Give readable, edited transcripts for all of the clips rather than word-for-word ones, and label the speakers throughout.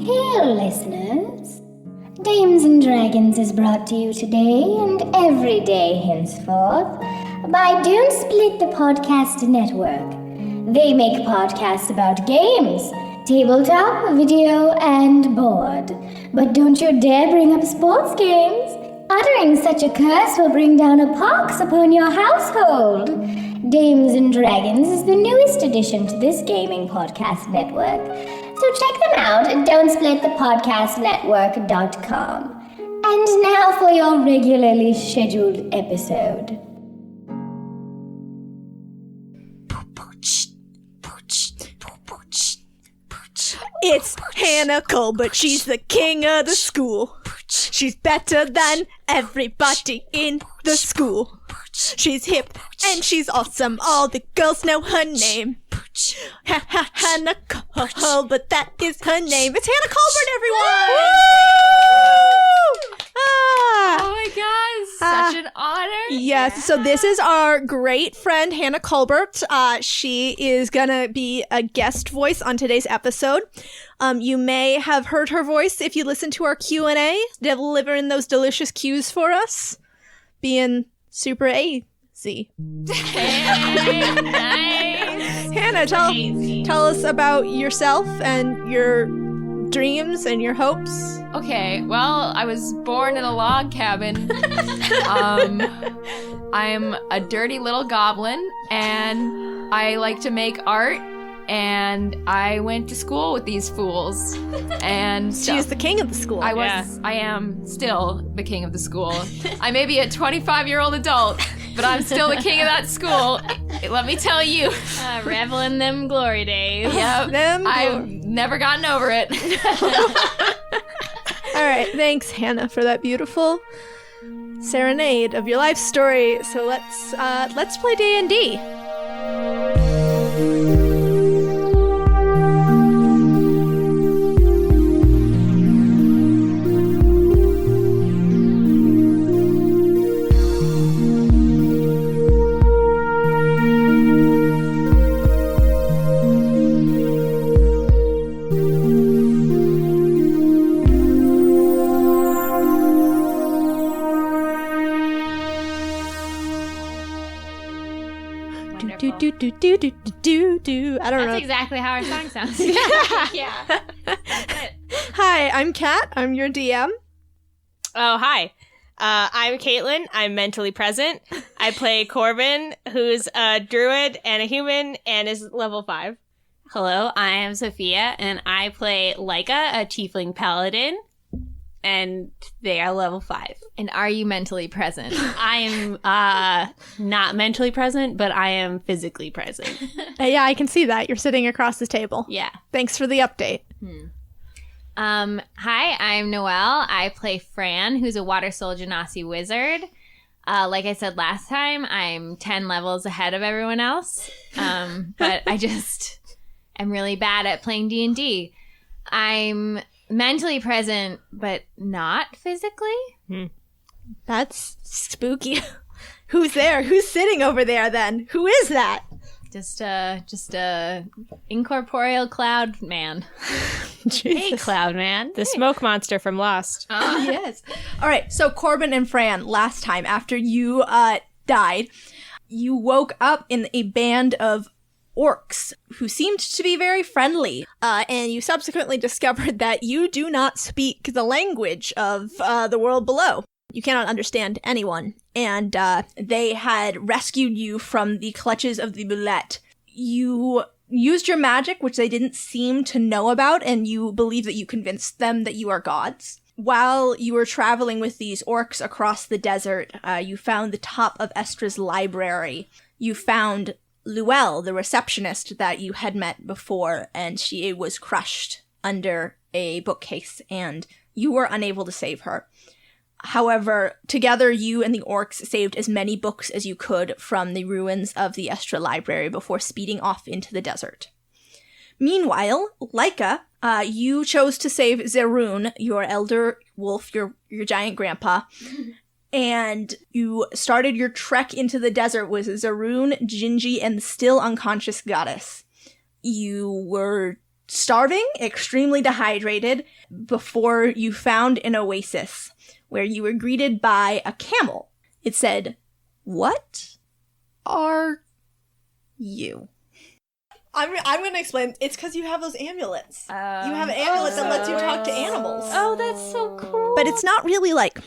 Speaker 1: Here, listeners. Dames and Dragons is brought to you today and every day henceforth by Don't Split the Podcast Network. They make podcasts about games, tabletop, video, and board. But don't you dare bring up sports games. Uttering such a curse will bring down a pox upon your household. Dames and Dragons is the newest addition to this gaming podcast network. So check them out at don'tsplitthepodcastnetwork.com. And now for your regularly scheduled episode.
Speaker 2: It's Hannah Culbert. She's the king of the school. She's better than everybody in the school. She's hip and she's awesome. All the girls know her name. Hannah Culbert, that is her name. It's Hannah Culbert, everyone!
Speaker 3: Oh my god, such an honor.
Speaker 2: Yes, so this is our great friend, Hannah Culbert. She is gonna be a guest voice on today's episode. You may have heard her voice if you listen to our Q&A, delivering those delicious cues for us, being super easy.
Speaker 3: Hey, nice.
Speaker 2: Hannah, tell us about yourself and your dreams and your hopes.
Speaker 3: Okay, well, I was born in a log cabin. I'm a dirty little goblin, and I like to make art, and I went to school with these fools. And
Speaker 2: She's the king of the school.
Speaker 3: I am still the king of the school. I may be a 25-year-old adult, but I'm still the king of that school. Let me tell you.
Speaker 4: Revel in them glory days.
Speaker 3: Yep. I've never gotten over it.
Speaker 2: All right, thanks, Hannah, for that beautiful serenade of your life story. So let's play D&D. Do. I don't know.
Speaker 4: That's exactly how our song sounds.
Speaker 3: Yeah.
Speaker 2: Hi, I'm Kat. I'm your DM.
Speaker 5: Oh, hi. I'm Caitlin. I'm mentally present. I play Corbin, who's a druid and a human and is level 5.
Speaker 4: Hello, I am Sophia, and I play Laika, a tiefling paladin, and they are level 5.
Speaker 3: And are you mentally present?
Speaker 4: I am not mentally present, but I am physically present.
Speaker 2: Yeah, I can see that. You're sitting across the table.
Speaker 4: Yeah.
Speaker 2: Thanks for the update.
Speaker 4: Hi, I'm Noelle. I play Fran, who's a water soul genasi wizard. Like I said last time, I'm 10 levels ahead of everyone else. But I just am really bad at playing D&D. I'm mentally present, but not physically.
Speaker 2: That's spooky. Who's there? Who's sitting over there then? Who is that?
Speaker 4: Just a incorporeal cloud man.
Speaker 5: Hey, Cloud Man. The smoke monster from Lost.
Speaker 2: Yes. All right. So Corbin and Fran, last time after you died, you woke up in a band of orcs who seemed to be very friendly. And you subsequently discovered that you do not speak the language of the world below. You cannot understand anyone. And they had rescued you from the clutches of the Boulette. You used your magic, which they didn't seem to know about, and you believe that you convinced them that you are gods. While you were traveling with these orcs across the desert, you found the top of Estra's library. You found Luelle, the receptionist that you had met before, and she was crushed under a bookcase, and you were unable to save her. However, together you and the orcs saved as many books as you could from the ruins of the Estra library before speeding off into the desert. Meanwhile, Laika, you chose to save Zerun, your elder wolf, your giant grandpa, and you started your trek into the desert with Zerun, Gingy, and the still unconscious goddess. You were starving, extremely dehydrated, before you found an oasis where you were greeted by a camel. It said, "What are you?" I'm going to explain. It's because you have those amulets. You have an amulet that lets you talk to animals.
Speaker 4: Oh, that's so cool.
Speaker 2: But it's not really like,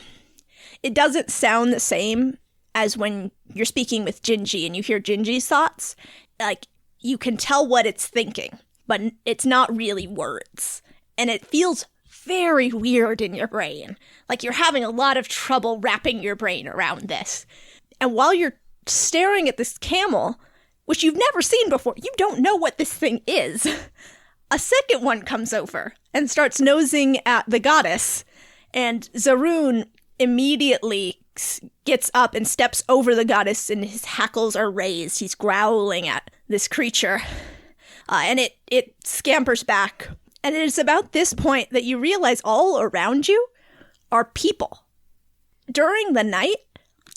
Speaker 2: it doesn't sound the same as when you're speaking with Gingy and you hear Gingy's thoughts. Like, you can tell what it's thinking, but it's not really words. And it feels very weird in your brain. Like you're having a lot of trouble wrapping your brain around this. And while you're staring at this camel, which you've never seen before, you don't know what this thing is. A second one comes over and starts nosing at the goddess, and Zaroon immediately gets up and steps over the goddess, and his hackles are raised. He's growling at this creature, and it scampers back. And it is about this point that you realize all around you are people. During the night,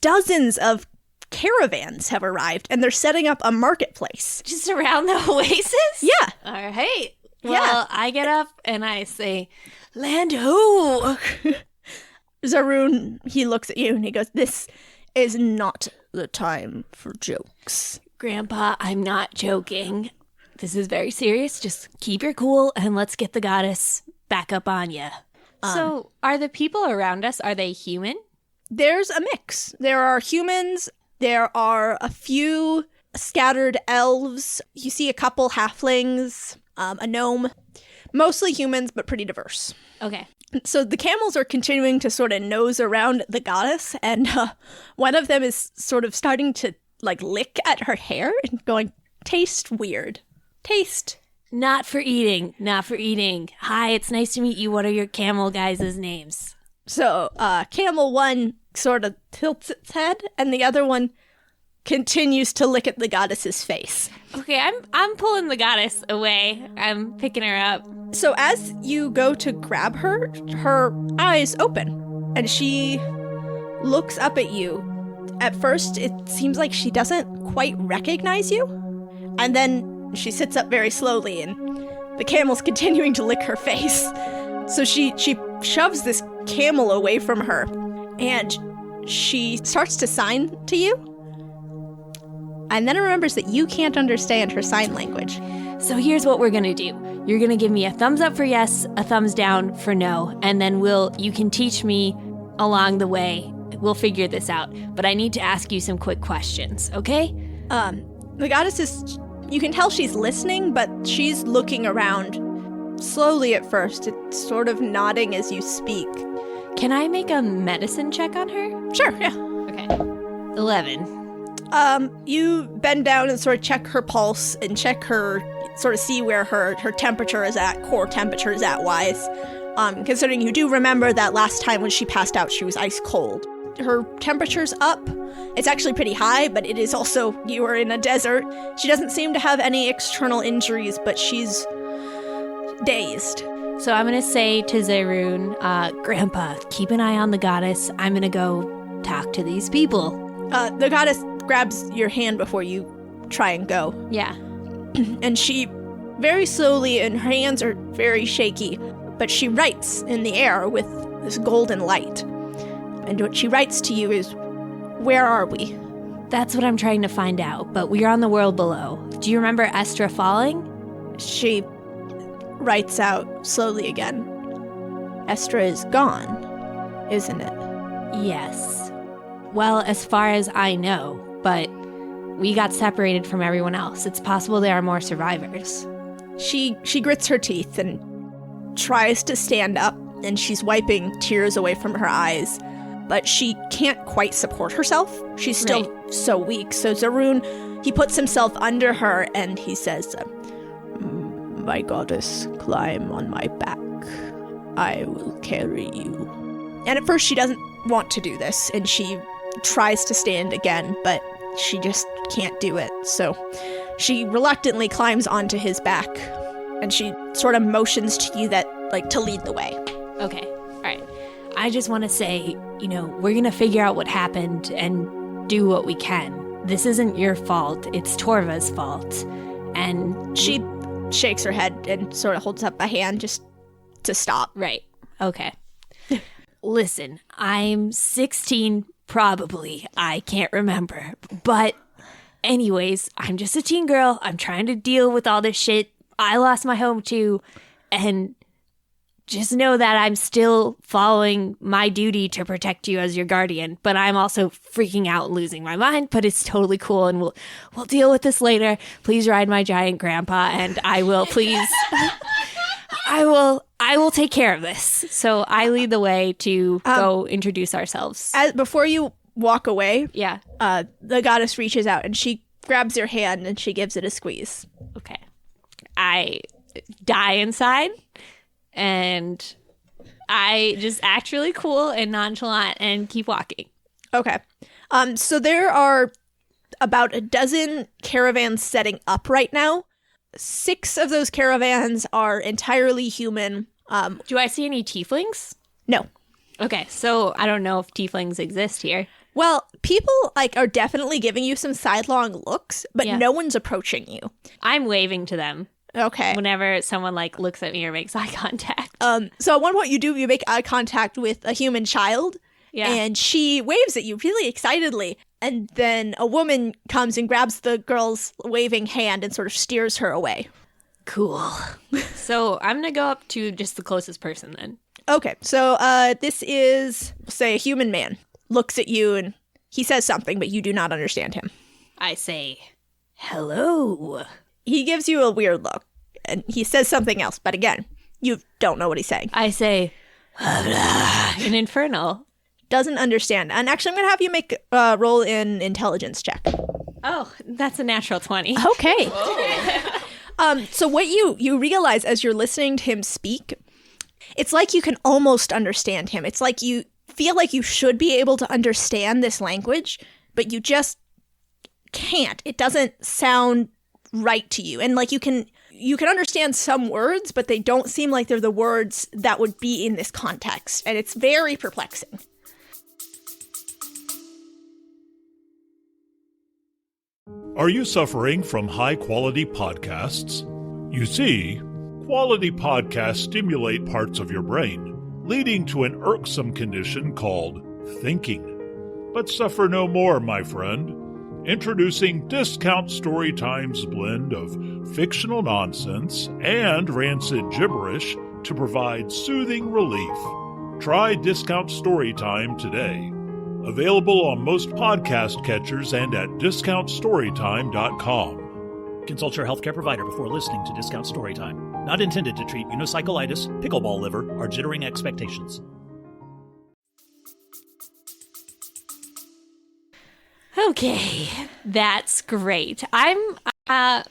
Speaker 2: dozens of caravans have arrived, and they're setting up a marketplace.
Speaker 4: Just around the oasis?
Speaker 2: Yeah.
Speaker 4: All right. Well,
Speaker 2: Yeah.
Speaker 4: I get up and I say, "Land ho!"
Speaker 2: Zaroon, he looks at you and he goes, "This is not the time for jokes."
Speaker 4: Grandpa, I'm not joking. This is very serious. Just keep your cool and let's get the goddess back up on you. So, are the people around us, are they human?
Speaker 2: There's a mix. There are humans. There are a few scattered elves. You see a couple halflings, a gnome. Mostly humans, but pretty diverse.
Speaker 4: Okay.
Speaker 2: So the camels are continuing to sort of nose around the goddess, and one of them is sort of starting to, like, lick at her hair and going, "Taste weird. Taste."
Speaker 4: Not for eating. Not for eating. Hi, it's nice to meet you. What are your camel guys' names?
Speaker 2: So camel one sort of tilts its head, and the other one continues to lick at the goddess's face.
Speaker 4: Okay, I'm pulling the goddess away. I'm picking her up.
Speaker 2: So as you go to grab her, her eyes open, and she looks up at you. At first, it seems like she doesn't quite recognize you, and then she sits up very slowly, and the camel's continuing to lick her face. So she shoves this camel away from her, and she starts to sign to you, and then remembers that you can't understand her sign language.
Speaker 4: So here's what we're gonna do. You're gonna give me a thumbs up for yes, a thumbs down for no, and then you can teach me along the way. We'll figure this out. But I need to ask you some quick questions, okay?
Speaker 2: The goddess is, you can tell she's listening, but she's looking around slowly at first. It's sort of nodding as you speak.
Speaker 4: Can I make a medicine check on her?
Speaker 2: Sure, yeah.
Speaker 4: Okay. 11.
Speaker 2: You bend down and sort of check her pulse and check her, sort of see where her temperature is at, core temperature is at wise. Considering you do remember that last time when she passed out, she was ice cold. Her temperature's up. It's actually pretty high, but it is also, you are in a desert. She doesn't seem to have any external injuries, but she's dazed.
Speaker 4: So I'm gonna say to Zaroon, Grandpa, keep an eye on the goddess. I'm gonna go talk to these people.
Speaker 2: The goddess grabs your hand before you try and go.
Speaker 4: Yeah.
Speaker 2: And she very slowly, and her hands are very shaky, but she writes in the air with this golden light. And what she writes to you is, "Where are we?"
Speaker 4: That's what I'm trying to find out, but we are on the world below. Do you remember Estra falling?
Speaker 2: She writes out slowly again. "Estra is gone, isn't it?"
Speaker 4: Yes. Well, as far as I know, but we got separated from everyone else. It's possible there are more survivors.
Speaker 2: She grits her teeth and tries to stand up, and she's wiping tears away from her eyes, but she can't quite support herself. She's still so weak. So Zaroon, he puts himself under her and he says, "My goddess, climb on my back. I will carry you." And at first she doesn't want to do this, and she tries to stand again, but she just can't do it. So she reluctantly climbs onto his back, and she sort of motions to you that, like, to lead the way.
Speaker 4: Okay. All right. I just want to say, we're going to figure out what happened and do what we can. This isn't your fault. It's Torva's fault. And
Speaker 2: She shakes her head and sort of holds up a hand just to stop.
Speaker 6: Right. Okay. Listen, I'm 16, probably. I can't remember. But anyways, I'm just a teen girl. I'm trying to deal with all this shit. I lost my home too. And just know that I'm still following my duty to protect you as your guardian. But I'm also freaking out and losing my mind. But it's totally cool. And we'll deal with this later. Please ride my giant grandpa. And I will please... I will take care of this. So I lead the way to go introduce ourselves.
Speaker 2: Before you walk away,
Speaker 6: Yeah.
Speaker 2: the goddess reaches out and she grabs your hand and she gives it a squeeze.
Speaker 6: Okay. I die inside and I just act really cool and nonchalant and keep walking.
Speaker 2: Okay. So there are about a dozen caravans setting up right now. 6 of those caravans are entirely human.
Speaker 6: Do I see any tieflings?
Speaker 2: No.
Speaker 6: Okay, so I don't know if tieflings exist here.
Speaker 2: Well, people are definitely giving you some sidelong looks, but
Speaker 6: Yeah.
Speaker 2: no one's approaching you.
Speaker 6: I'm waving to them
Speaker 2: Okay.
Speaker 6: whenever someone looks at me or makes eye contact.
Speaker 2: So at one point you make eye contact with a human child,
Speaker 6: Yeah.
Speaker 2: and she waves at you really excitedly. And then a woman comes and grabs the girl's waving hand and sort of steers her away.
Speaker 6: Cool. So I'm going to go up to just the closest person then.
Speaker 2: Okay, so this is, say, a human man. Looks at you and he says something, but you do not understand him.
Speaker 6: I say, hello.
Speaker 2: He gives you a weird look, and he says something else, but again, you don't know what he's saying.
Speaker 6: I say, in Infernal.
Speaker 2: Doesn't understand. And actually, I'm going to have you make a roll in intelligence check.
Speaker 6: Oh, that's a natural 20.
Speaker 2: Okay. So what you realize as you're listening to him speak, it's like you can almost understand him. It's like you feel like you should be able to understand this language, but you just can't. It doesn't sound right to you. And you can understand some words, but they don't seem like they're the words that would be in this context. And it's very perplexing.
Speaker 7: Are you suffering from high-quality podcasts? You see, quality podcasts stimulate parts of your brain, leading to an irksome condition called thinking. But suffer no more, my friend. Introducing Discount Storytime's blend of fictional nonsense and rancid gibberish to provide soothing relief. Try Discount Storytime today. Available on most podcast catchers and at discountstorytime.com.
Speaker 8: Consult your healthcare provider before listening to Discount Storytime. Not intended to treat unicyclitis, pickleball liver, or jittering expectations.
Speaker 6: Okay, that's great. In that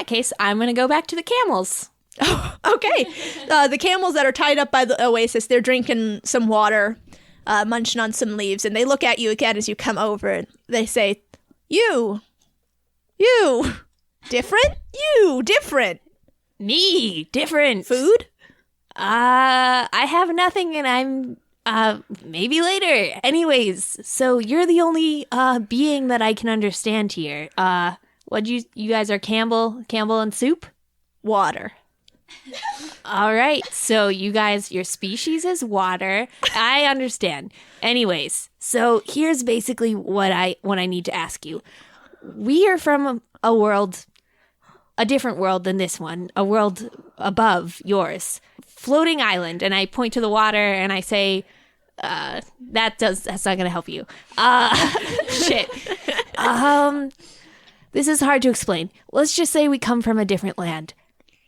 Speaker 6: case, I'm going to go back to the camels.
Speaker 2: Okay. The camels that are tied up by the oasis, they're drinking some water, munching on some leaves, and they look at you again as you come over, and they say, You, different? You, different.
Speaker 6: Me, different.
Speaker 2: Food?
Speaker 6: I have nothing and I'm, maybe later. Anyways, so you're the only, being that I can understand here. You guys are Campbell and soup?
Speaker 2: Water.
Speaker 6: All right, so you guys, your species is water. I understand. Anyways, so here's basically what I need to ask you. We are from a different world than this one, a world above yours. Floating island, and I point to the water and I say, that's not gonna help you. Shit. This is hard to explain. Let's just say we come from a different land.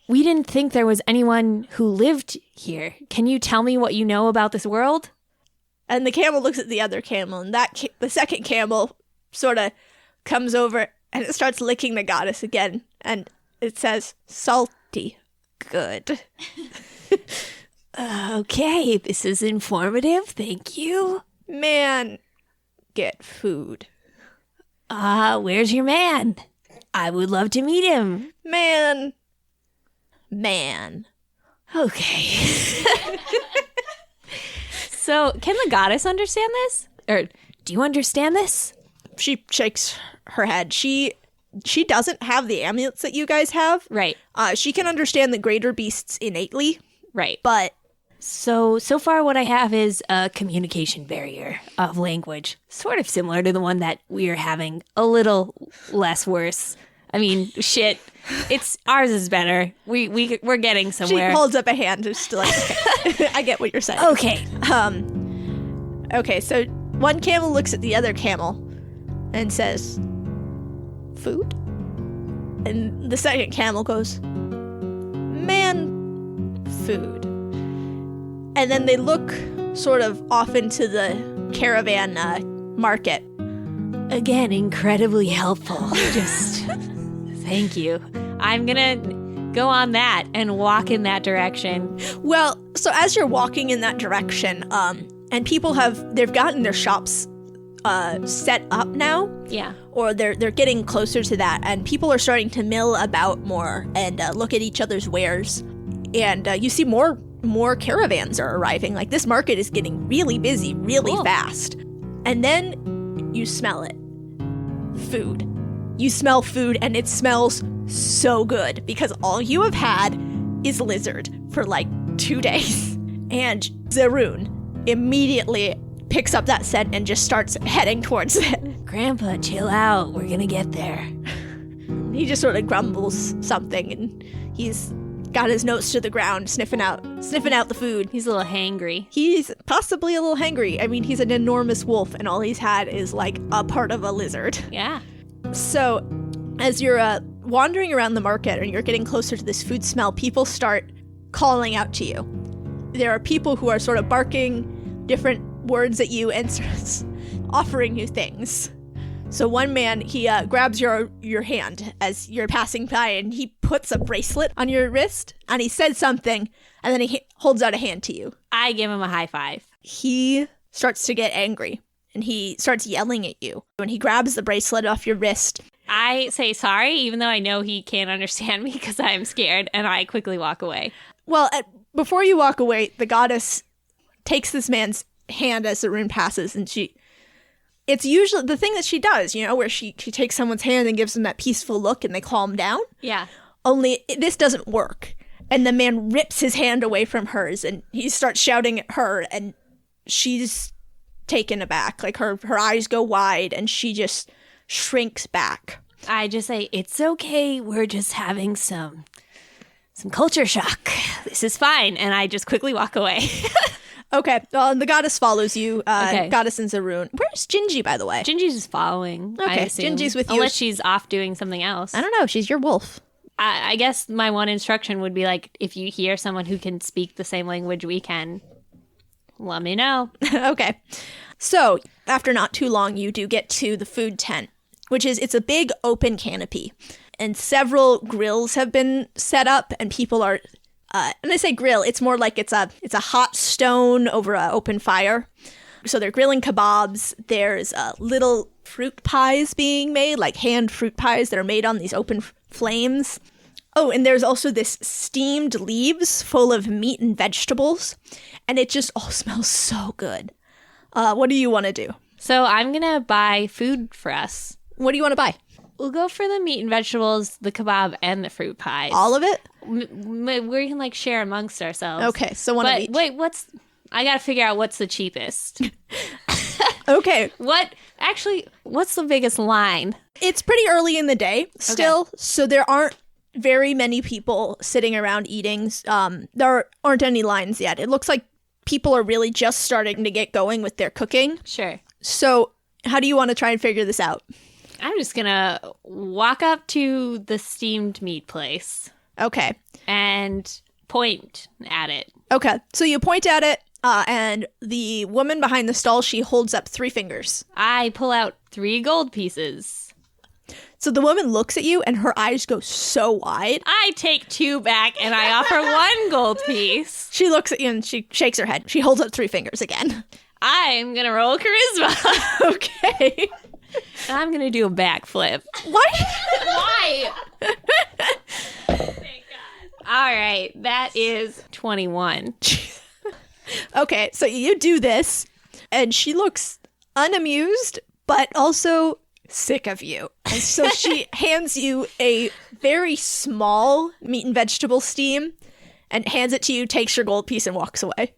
Speaker 6: We didn't think there was anyone who lived here. Can you tell me what you know about this world?
Speaker 2: And the camel looks at the other camel, and the second camel sort of comes over and it starts licking the goddess again, and it says, salty. Good.
Speaker 6: Okay, this is informative. Thank you.
Speaker 2: Man, get food.
Speaker 6: Where's your man? I would love to meet him.
Speaker 2: Man.
Speaker 6: Okay. So, can the goddess understand this? Or do you understand this?
Speaker 2: She shakes her head. She she doesn't have the amulets that you guys have.
Speaker 6: Right.
Speaker 2: She can understand the greater beasts innately,
Speaker 6: Right.
Speaker 2: but
Speaker 6: So far what I have is a communication barrier of language, sort of similar to the one that we are having, a little less worse. I mean, shit, ours is better. We're getting
Speaker 2: she
Speaker 6: somewhere.
Speaker 2: holds up a hand just to like, I get what you're saying.
Speaker 6: Okay.
Speaker 2: Okay, so one camel looks at the other camel and says, food? And the second camel goes, man, food. And then they look sort of off into the caravan market.
Speaker 6: Again, incredibly helpful. Just thank you. I'm gonna go on that and walk in that direction.
Speaker 2: Well, so as you're walking in that direction, and people they've gotten their shops set up now.
Speaker 6: Yeah.
Speaker 2: Or they're getting closer to that, and people are starting to mill about more and look at each other's wares. And you see more caravans are arriving. Like, this market is getting really busy really fast. And then you smell it. Food. You smell food, and it smells so good because all you have had is lizard for like 2 days. And Zaroon immediately picks up that scent and just starts heading towards it.
Speaker 6: Grandpa, chill out. We're gonna get there.
Speaker 2: He just sort of grumbles something, and he's got his nose to the ground, sniffing out the food.
Speaker 6: He's a little hangry.
Speaker 2: He's possibly a little hangry. I mean, he's an enormous wolf, and all he's had is like a part of a lizard.
Speaker 6: Yeah.
Speaker 2: So, as you're wandering around the market and you're getting closer to this food smell, people start calling out to you. There are people who are sort of barking different words at you and sort of offering you things. So one man, he grabs your hand as you're passing by, and he puts a bracelet on your wrist, and he says something, and then he holds out a hand to you.
Speaker 6: I give him a high five.
Speaker 2: He starts to get angry, and he starts yelling at you. When he grabs the bracelet off your wrist,
Speaker 6: I say sorry, even though I know he can't understand me because I'm scared, and I quickly walk away.
Speaker 2: Well, before you walk away, the goddess takes this man's hand as the rune passes, and it's usually the thing that she does, where she takes someone's hand and gives them that peaceful look and they calm down.
Speaker 6: Yeah.
Speaker 2: Only this doesn't work. And the man rips his hand away from hers, and he starts shouting at her, and she's taken aback. Like, her eyes go wide, and she just shrinks back.
Speaker 6: I just say, it's okay. We're just having some culture shock. This is fine. And I just quickly walk away.
Speaker 2: Okay. Well, and the goddess follows you.
Speaker 6: Okay.
Speaker 2: Goddess and Zaroon. Where's Gingy, by the way?
Speaker 6: Gingy's just following. I
Speaker 2: Okay,
Speaker 6: assume.
Speaker 2: Gingy's with you.
Speaker 6: Unless she's off doing something else.
Speaker 2: I don't know. She's your wolf.
Speaker 6: I guess my one instruction would be like, if you hear someone who can speak the same language we can, let me know.
Speaker 2: Okay. So, after not too long, you do get to the food tent, it's a big open canopy. And several grills have been set up, and people are... and I say grill, it's more like it's a hot stone over an open fire. So they're grilling kebabs. There's little fruit pies being made, like hand fruit pies that are made on these open flames. Oh, and there's also this steamed leaves full of meat and vegetables. And it just all smells so good. What do you want to do?
Speaker 6: So I'm going to buy food for us.
Speaker 2: What do you want to buy?
Speaker 6: We'll go for the meat and vegetables, the kebab, and the fruit pies.
Speaker 2: All of it?
Speaker 6: We can like share amongst ourselves.
Speaker 2: Okay, so one of each.
Speaker 6: Wait, I gotta figure out what's the cheapest.
Speaker 2: Okay.
Speaker 6: What's the biggest line?
Speaker 2: It's pretty early in the day still, so there aren't very many people sitting around eating. There aren't any lines yet. It looks like people are really just starting to get going with their cooking.
Speaker 6: Sure.
Speaker 2: So how do you want to try and figure this out?
Speaker 6: I'm just gonna walk up to the steamed meat place.
Speaker 2: Okay.
Speaker 6: And point at it.
Speaker 2: Okay. So you point at it, and the woman behind the stall, she holds up 3 fingers.
Speaker 6: I pull out 3 gold pieces.
Speaker 2: So the woman looks at you, and her eyes go so wide.
Speaker 6: I take 2 back, and I offer 1 gold piece.
Speaker 2: She looks at you, and she shakes her head. She holds up 3 fingers again.
Speaker 6: I'm gonna roll charisma.
Speaker 2: Okay.
Speaker 6: I'm gonna do a backflip.
Speaker 2: Why?
Speaker 6: All right, that is 21.
Speaker 2: Okay, so you do this, and she looks unamused, but also sick of you. And so she hands you a very small meat and vegetable steam and hands it to you, takes your gold piece, and walks away.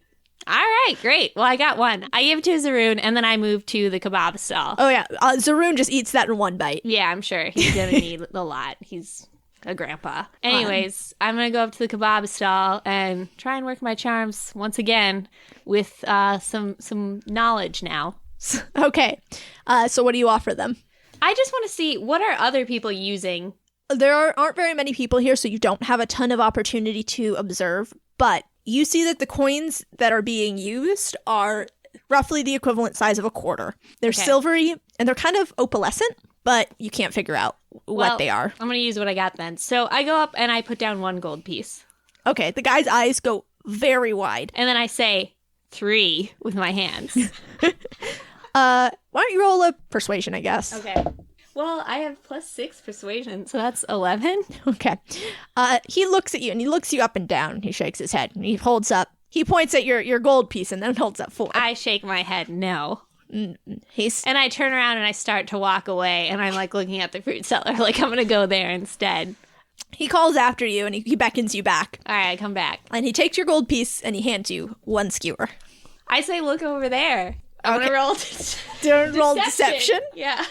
Speaker 6: All right, great. Well, I got one. I give it to Zaroon, and then I move to the kebab stall.
Speaker 2: Oh, yeah. Zaroon just eats that in one bite.
Speaker 6: Yeah, I'm sure. He's going to need a lot. He's a grandpa. Anyways, I'm going to go up to the kebab stall and try and work my charms once again with some knowledge now.
Speaker 2: Okay. So what do you offer them?
Speaker 6: I just want to see, what are other people using?
Speaker 2: There aren't very many people here, so you don't have a ton of opportunity to observe, but you see that the coins that are being used are roughly the equivalent size of a quarter. They're silvery, and they're kind of opalescent, but you can't figure out what they are.
Speaker 6: I'm going to use what I got then. So I go up and I put down one gold piece.
Speaker 2: Okay, the guy's eyes go very wide.
Speaker 6: And then I say 3 with my hands.
Speaker 2: Why don't you roll a persuasion, I guess?
Speaker 6: Okay. Well, I have +6 persuasion, so that's 11.
Speaker 2: Okay. He looks at you, and he looks you up and down. He shakes his head, and he holds up. He points at your gold piece, and then holds up 4.
Speaker 6: I shake my head no.
Speaker 2: And
Speaker 6: I turn around and I start to walk away, and I'm like looking at the fruit cellar, like I'm going to go there instead.
Speaker 2: He calls after you, and he beckons you back.
Speaker 6: All right, I come back.
Speaker 2: And he takes your gold piece, and he hands you 1 skewer.
Speaker 6: I say, look over there. I'm going to roll
Speaker 2: Don't roll deception?
Speaker 6: Yeah.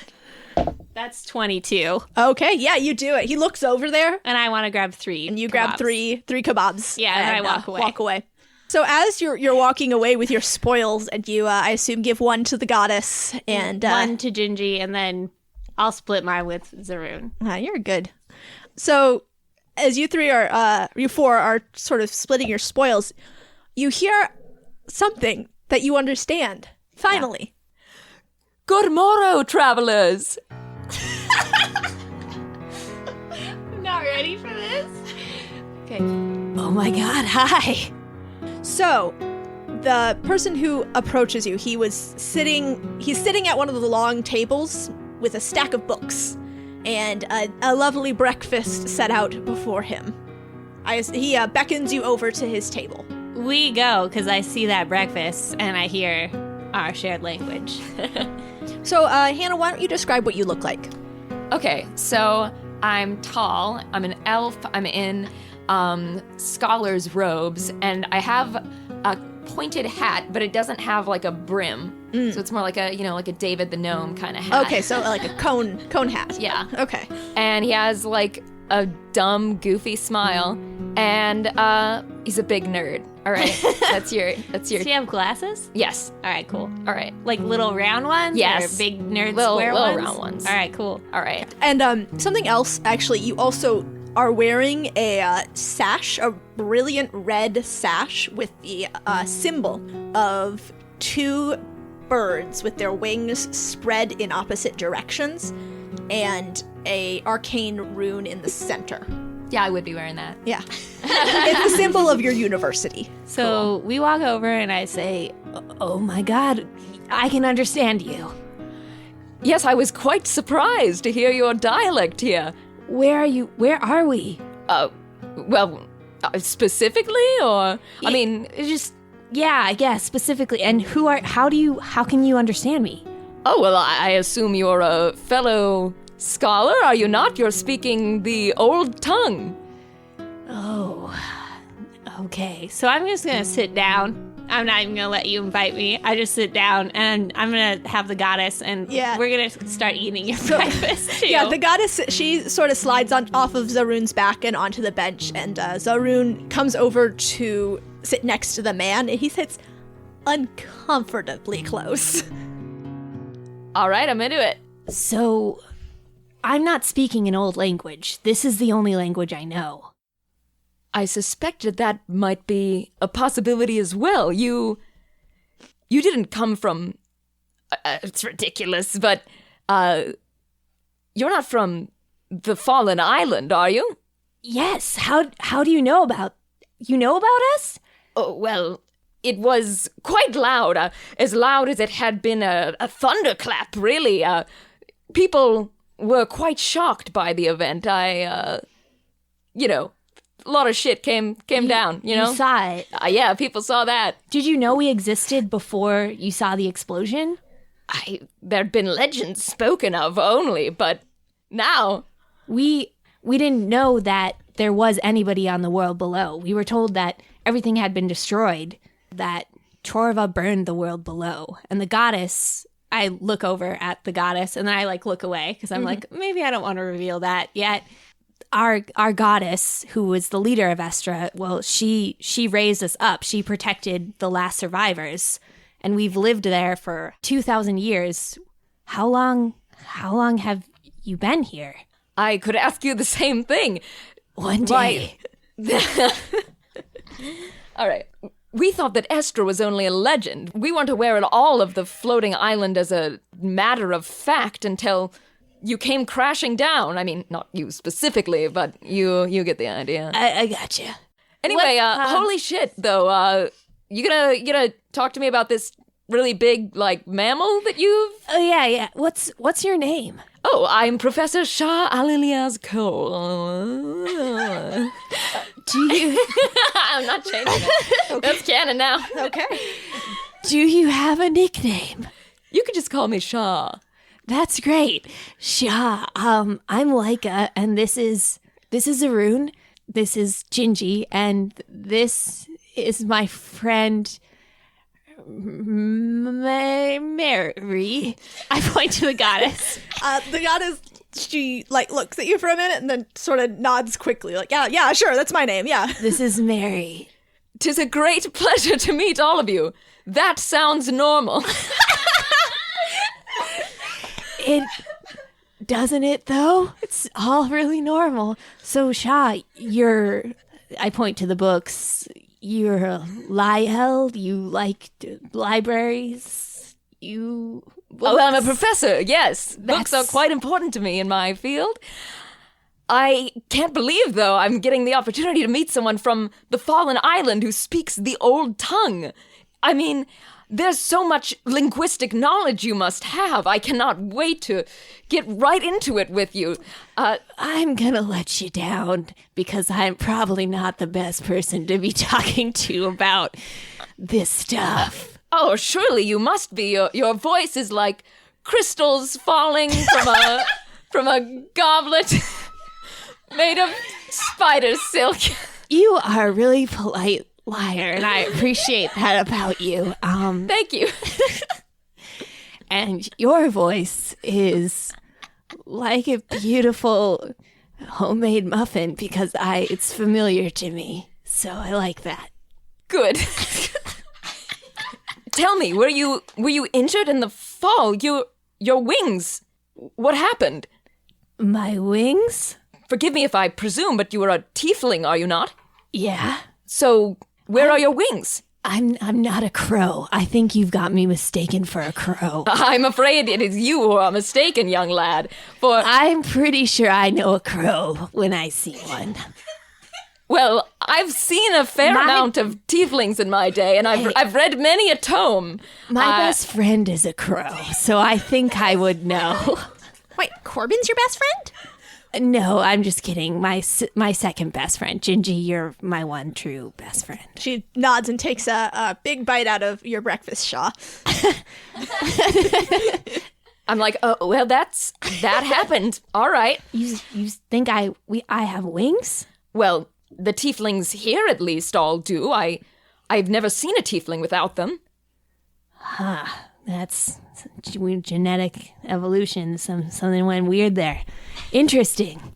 Speaker 6: That's 22.
Speaker 2: Okay, yeah, you do it. He looks over there.
Speaker 6: And I want to grab 3.
Speaker 2: And you grab three kebabs.
Speaker 6: Yeah, and I walk away.
Speaker 2: So as you're walking away with your spoils, and you, I assume, give 1 to the goddess, and
Speaker 6: 1 to Gingy, and then I'll split mine with Zaroon.
Speaker 2: You're good. So as you 4 are sort of splitting your spoils, you hear something that you understand. Finally.
Speaker 9: Good morrow, travelers.
Speaker 6: I'm not ready for this. Okay.
Speaker 9: Oh my god, hi.
Speaker 2: So, the person who approaches you, he's sitting at one of the long tables with a stack of books and a lovely breakfast set out before him. He beckons you over to his table.
Speaker 6: We go, because I see that breakfast and I hear our shared language.
Speaker 2: So, Hannah, why don't you describe what you look like?
Speaker 3: Okay, so I'm tall, I'm an elf, I'm in scholar's robes, and I have a pointed hat, but it doesn't have like a brim. So it's more like a, like a David the Gnome kind of hat.
Speaker 2: Okay, so like a cone hat.
Speaker 3: Yeah.
Speaker 2: Okay.
Speaker 3: And he has like a dumb, goofy smile, and he's a big nerd. All right, that's your.
Speaker 6: Does he have glasses?
Speaker 3: Yes.
Speaker 6: All right, cool.
Speaker 3: All right.
Speaker 6: Like little round ones?
Speaker 3: Yes.
Speaker 6: Or big nerd
Speaker 3: Little
Speaker 6: square ones?
Speaker 3: round ones.
Speaker 6: All right, cool.
Speaker 3: All right.
Speaker 2: And something else, actually, you also are wearing a sash, a brilliant red sash with the symbol of 2 birds with their wings spread in opposite directions and a arcane rune in the center.
Speaker 3: Yeah, I would be wearing that.
Speaker 2: Yeah. It's the symbol of your university.
Speaker 6: So we walk over and I say, oh my god, I can understand you.
Speaker 9: Yes, I was quite surprised to hear your dialect here.
Speaker 6: Where are you? Where are we?
Speaker 9: Well, specifically, or I mean,
Speaker 6: just yeah, I guess specifically. And how can you understand me?
Speaker 9: oh well, I assume you're a fellow scholar, are you not? You're speaking the old tongue.
Speaker 6: Oh, okay. So I'm just gonna sit down. I'm not even gonna let you invite me. I just sit down and I'm gonna have the goddess, and we're gonna start eating your breakfast too.
Speaker 2: Yeah, the goddess, she sort of slides off of Zaroon's back and onto the bench, and Zaroon comes over to sit next to the man, and he sits uncomfortably close.
Speaker 9: All right, I'm into it.
Speaker 6: So, I'm not speaking an old language. This is the only language I know.
Speaker 9: I suspected that might be a possibility as well. You didn't come from... it's ridiculous, but you're not from the Fallen Island, are you?
Speaker 6: Yes. How do you know about... You know about us?
Speaker 9: Oh, well, it was quite loud. As loud as it had been a thunderclap, really. People were quite shocked by the event. A lot of shit came down, you know?
Speaker 6: You saw it?
Speaker 9: Yeah, people saw that.
Speaker 6: Did you know we existed before you saw the explosion?
Speaker 9: There'd been legends spoken of only, but
Speaker 3: now.
Speaker 6: We didn't know that there was anybody on the world below. We were told that everything had been destroyed, that Chorva burned the world below. And the goddess, I look over at the goddess and then I look away because I'm like, maybe I don't want to reveal that yet. Our goddess, who was the leader of Estra, well, she raised us up. She protected the last survivors. And we've lived there for 2,000 years. How long have you been here?
Speaker 3: I could ask you the same thing.
Speaker 6: One day.
Speaker 3: All right. We thought that Estra was only a legend. We weren't aware at all of the floating island as a matter of fact until you came crashing down. I mean, not you specifically, but you get the idea.
Speaker 6: I gotcha.
Speaker 3: Anyway, holy shit, though. You gonna talk to me about this really big, mammal that you've...
Speaker 6: Oh, yeah. What's your name?
Speaker 3: Oh, I'm Professor Shah Aliliaz Cole.
Speaker 6: Do you...
Speaker 3: I'm not changing it. Okay. That's canon now.
Speaker 2: Okay.
Speaker 6: Do you have a nickname?
Speaker 3: You could just call me Shah.
Speaker 6: That's great. Shah, I'm Laika, and this is Arun, this is Gingy, and this is my friend... Mary. I point to the goddess.
Speaker 2: The goddess, she looks at you for a minute and then sort of nods quickly, yeah, sure, that's my name, yeah.
Speaker 6: This is Mary.
Speaker 3: 'Tis a great pleasure to meet all of you. That sounds normal.
Speaker 6: It doesn't it though? It's all really normal. So Shah, I point to the books. You're a Lyell, you like libraries,
Speaker 3: Well, I'm a professor, yes. Books are quite important to me in my field. I can't believe, though, I'm getting the opportunity to meet someone from the Fallen Island who speaks the old tongue. I mean, there's so much linguistic knowledge you must have. I cannot wait to get right into it with you.
Speaker 6: I'm gonna let you down because I'm probably not the best person to be talking to about this stuff.
Speaker 3: Oh, surely you must be. Your voice is like crystals falling from a goblet made of spider silk.
Speaker 6: You are a really polite liar, and I appreciate that about you.
Speaker 3: Thank you.
Speaker 6: And your voice is like a beautiful homemade muffin because it's familiar to me. So I like that.
Speaker 3: Good. Tell me, were you injured in the fall? Your wings. What happened?
Speaker 6: My wings?
Speaker 3: Forgive me if I presume, but you are a tiefling, are you not?
Speaker 6: Yeah.
Speaker 3: So, where are your wings?
Speaker 6: I'm not a crow. I think you've got me mistaken for a crow.
Speaker 3: I'm afraid it is you who are mistaken, young lad. For
Speaker 6: I'm pretty sure I know a crow when I see one.
Speaker 3: Well, I've seen a fair amount of tieflings in my day, and I've read many a tome.
Speaker 6: My best friend is a crow, so I think I would know.
Speaker 2: Wait, Corbin's your best friend?
Speaker 6: No, I'm just kidding. My second best friend. Gingy, you're my one true best friend.
Speaker 2: She nods and takes a big bite out of your breakfast, Shaw.
Speaker 3: I'm like, oh, well, that happened. All right.
Speaker 6: You think I have wings?
Speaker 3: Well, the tieflings here at least all do. I've never seen a tiefling without them.
Speaker 6: Huh. That's genetic evolution. Something went weird there. Interesting.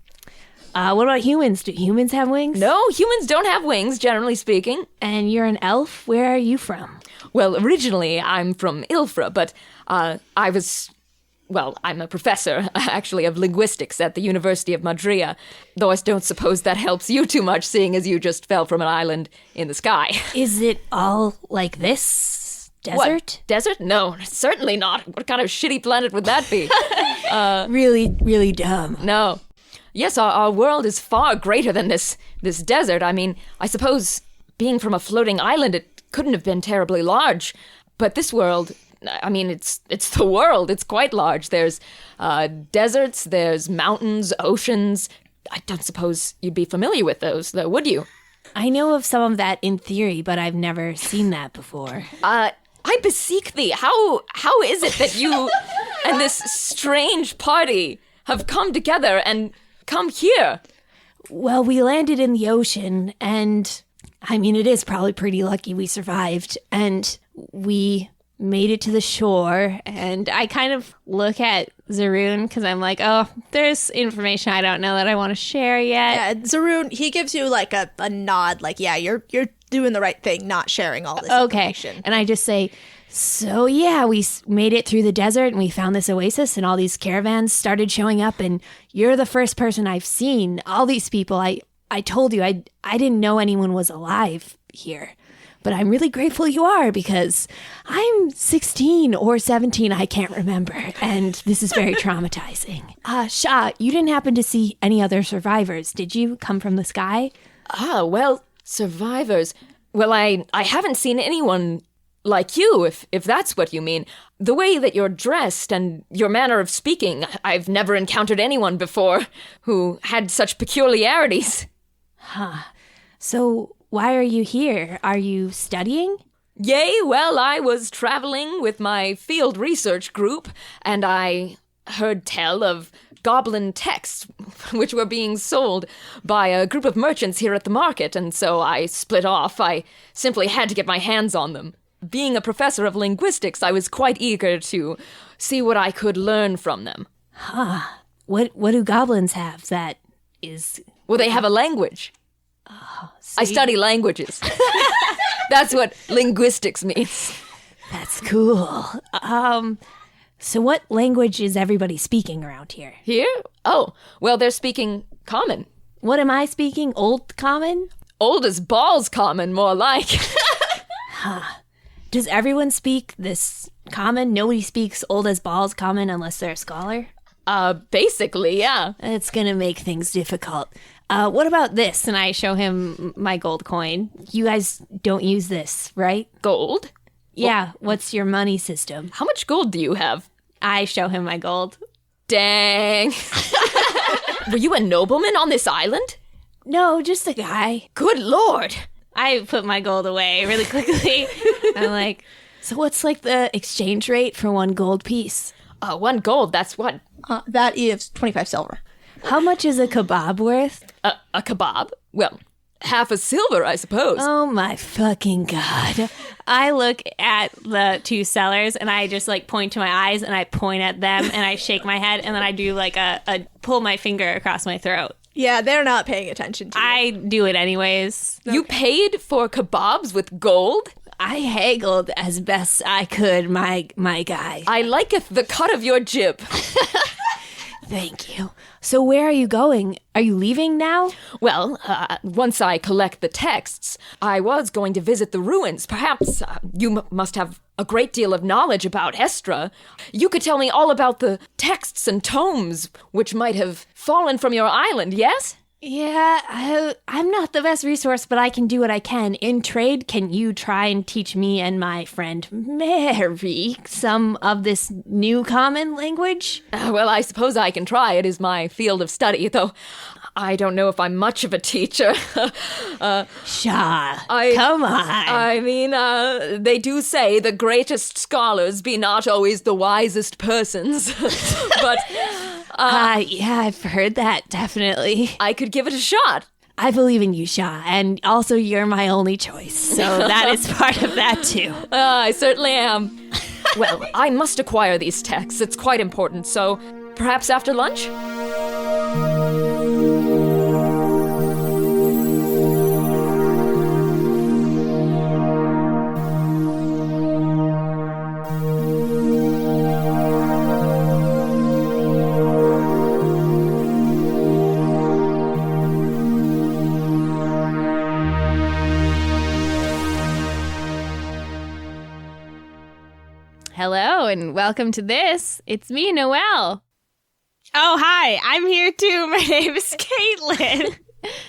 Speaker 6: What about humans? Do humans have wings?
Speaker 3: No, humans don't have wings, generally speaking.
Speaker 6: And you're an elf? Where are you from?
Speaker 3: Well, originally I'm from Ilfra, but I'm a professor, actually, of linguistics at the University of Madria, though I don't suppose that helps you too much, seeing as you just fell from an island in the sky.
Speaker 6: Is it all like this? Desert?
Speaker 3: What? Desert? No, certainly not. What kind of shitty planet would that be?
Speaker 6: Really, really dumb.
Speaker 3: No. Yes, our world is far greater than this desert. I mean, I suppose being from a floating island, it couldn't have been terribly large. But this world, I mean, it's the world. It's quite large. There's deserts, there's mountains, oceans. I don't suppose you'd be familiar with those, though, would you?
Speaker 6: I know of some of that in theory, but I've never seen that before.
Speaker 3: I beseech thee, how is it that you and this strange party
Speaker 9: have come together and come here?
Speaker 6: Well, we landed in the ocean, and I mean, it is probably pretty lucky we survived, and we made it to the shore.
Speaker 4: And I kind of look at Zaroon because I'm like, oh, there's information I don't know that I want to share yet.
Speaker 2: Yeah, Zaroon, he gives you like a nod, like, yeah, you're doing the right thing, not sharing all this information.
Speaker 6: And I just say, so yeah, we made it through the desert and we found this oasis and all these caravans started showing up, and you're the first person I've seen. All these people, I told you, I didn't know anyone was alive here. But I'm really grateful you are, because I'm 16 or 17, I can't remember, and this is very traumatizing. Shah, you didn't happen to see any other survivors, did you? Come from the sky?
Speaker 9: Well, survivors. Well, I haven't seen anyone like you, if that's what you mean. The way that you're dressed and your manner of speaking, I've never encountered anyone before who had such peculiarities.
Speaker 6: So why are you here? Are you studying?
Speaker 9: Yea, well, I was traveling with my field research group, and I heard tell of goblin texts which were being sold by a group of merchants here at the market, and so I split off. I simply had to get my hands on them. Being a professor of linguistics, I was quite eager to see what I could learn from them.
Speaker 6: What do goblins have that is...
Speaker 9: Well, they have a language. I study languages. That's what linguistics means.
Speaker 6: That's cool. So what language is everybody speaking around here?
Speaker 9: Here? Oh, well, they're speaking common.
Speaker 6: What am I speaking? Old Common?
Speaker 9: Old as balls common, more like.
Speaker 6: Does everyone speak this common? Nobody speaks old as balls common unless they're a scholar?
Speaker 9: Basically, yeah.
Speaker 6: It's gonna make things difficult. What about this?
Speaker 4: And I show him my gold coin.
Speaker 6: You guys don't use this, right?
Speaker 9: Gold?
Speaker 6: Yeah, what's your money system?
Speaker 9: How much gold do you have?
Speaker 4: I show him my gold.
Speaker 9: Dang. Were you a nobleman on this island?
Speaker 6: No, just a guy.
Speaker 9: Good lord.
Speaker 4: I put my gold away really quickly. I'm like,
Speaker 6: so what's like the exchange rate for one gold piece?
Speaker 9: 1 gold, that's what?
Speaker 2: That is 25 silver.
Speaker 6: How much is a kebab worth?
Speaker 9: A kebab? Well, half a silver, I suppose.
Speaker 6: Oh my fucking god.
Speaker 4: I look at the two sellers and I just like point to my eyes and I point at them and I shake my head and then I do like a pull my finger across my throat.
Speaker 2: Yeah, they're not paying attention to you.
Speaker 4: I do it anyways.
Speaker 9: You paid for kebabs with gold?
Speaker 6: I haggled as best I could, my guy.
Speaker 9: I liketh the cut of your jib.
Speaker 6: Thank you. So where are you going? Are you leaving now?
Speaker 9: Well, once I collect the texts, I was going to visit the ruins. Perhaps you must have a great deal of knowledge about Estra. You could tell me all about the texts and tomes which might have fallen from your island, yes?
Speaker 6: Yeah, I'm not the best resource, but I can do what I can. In trade, can you try and teach me and my friend Mary some of this new common language?
Speaker 9: Well, I suppose I can try. It is my field of study, though I don't know if I'm much of a teacher.
Speaker 6: Shah, come on.
Speaker 9: I mean, they do say the greatest scholars be not always the wisest persons, but...
Speaker 6: yeah, I've heard that, definitely.
Speaker 9: I could give it a shot.
Speaker 6: I believe in you, Shah, and also you're my only choice, so that is part of that, too.
Speaker 9: I certainly am. Well, I must acquire these texts. It's quite important, so perhaps after lunch?
Speaker 4: Hello and welcome to this. It's me, Noelle.
Speaker 5: Oh, hi. I'm here too. My name is Caitlin.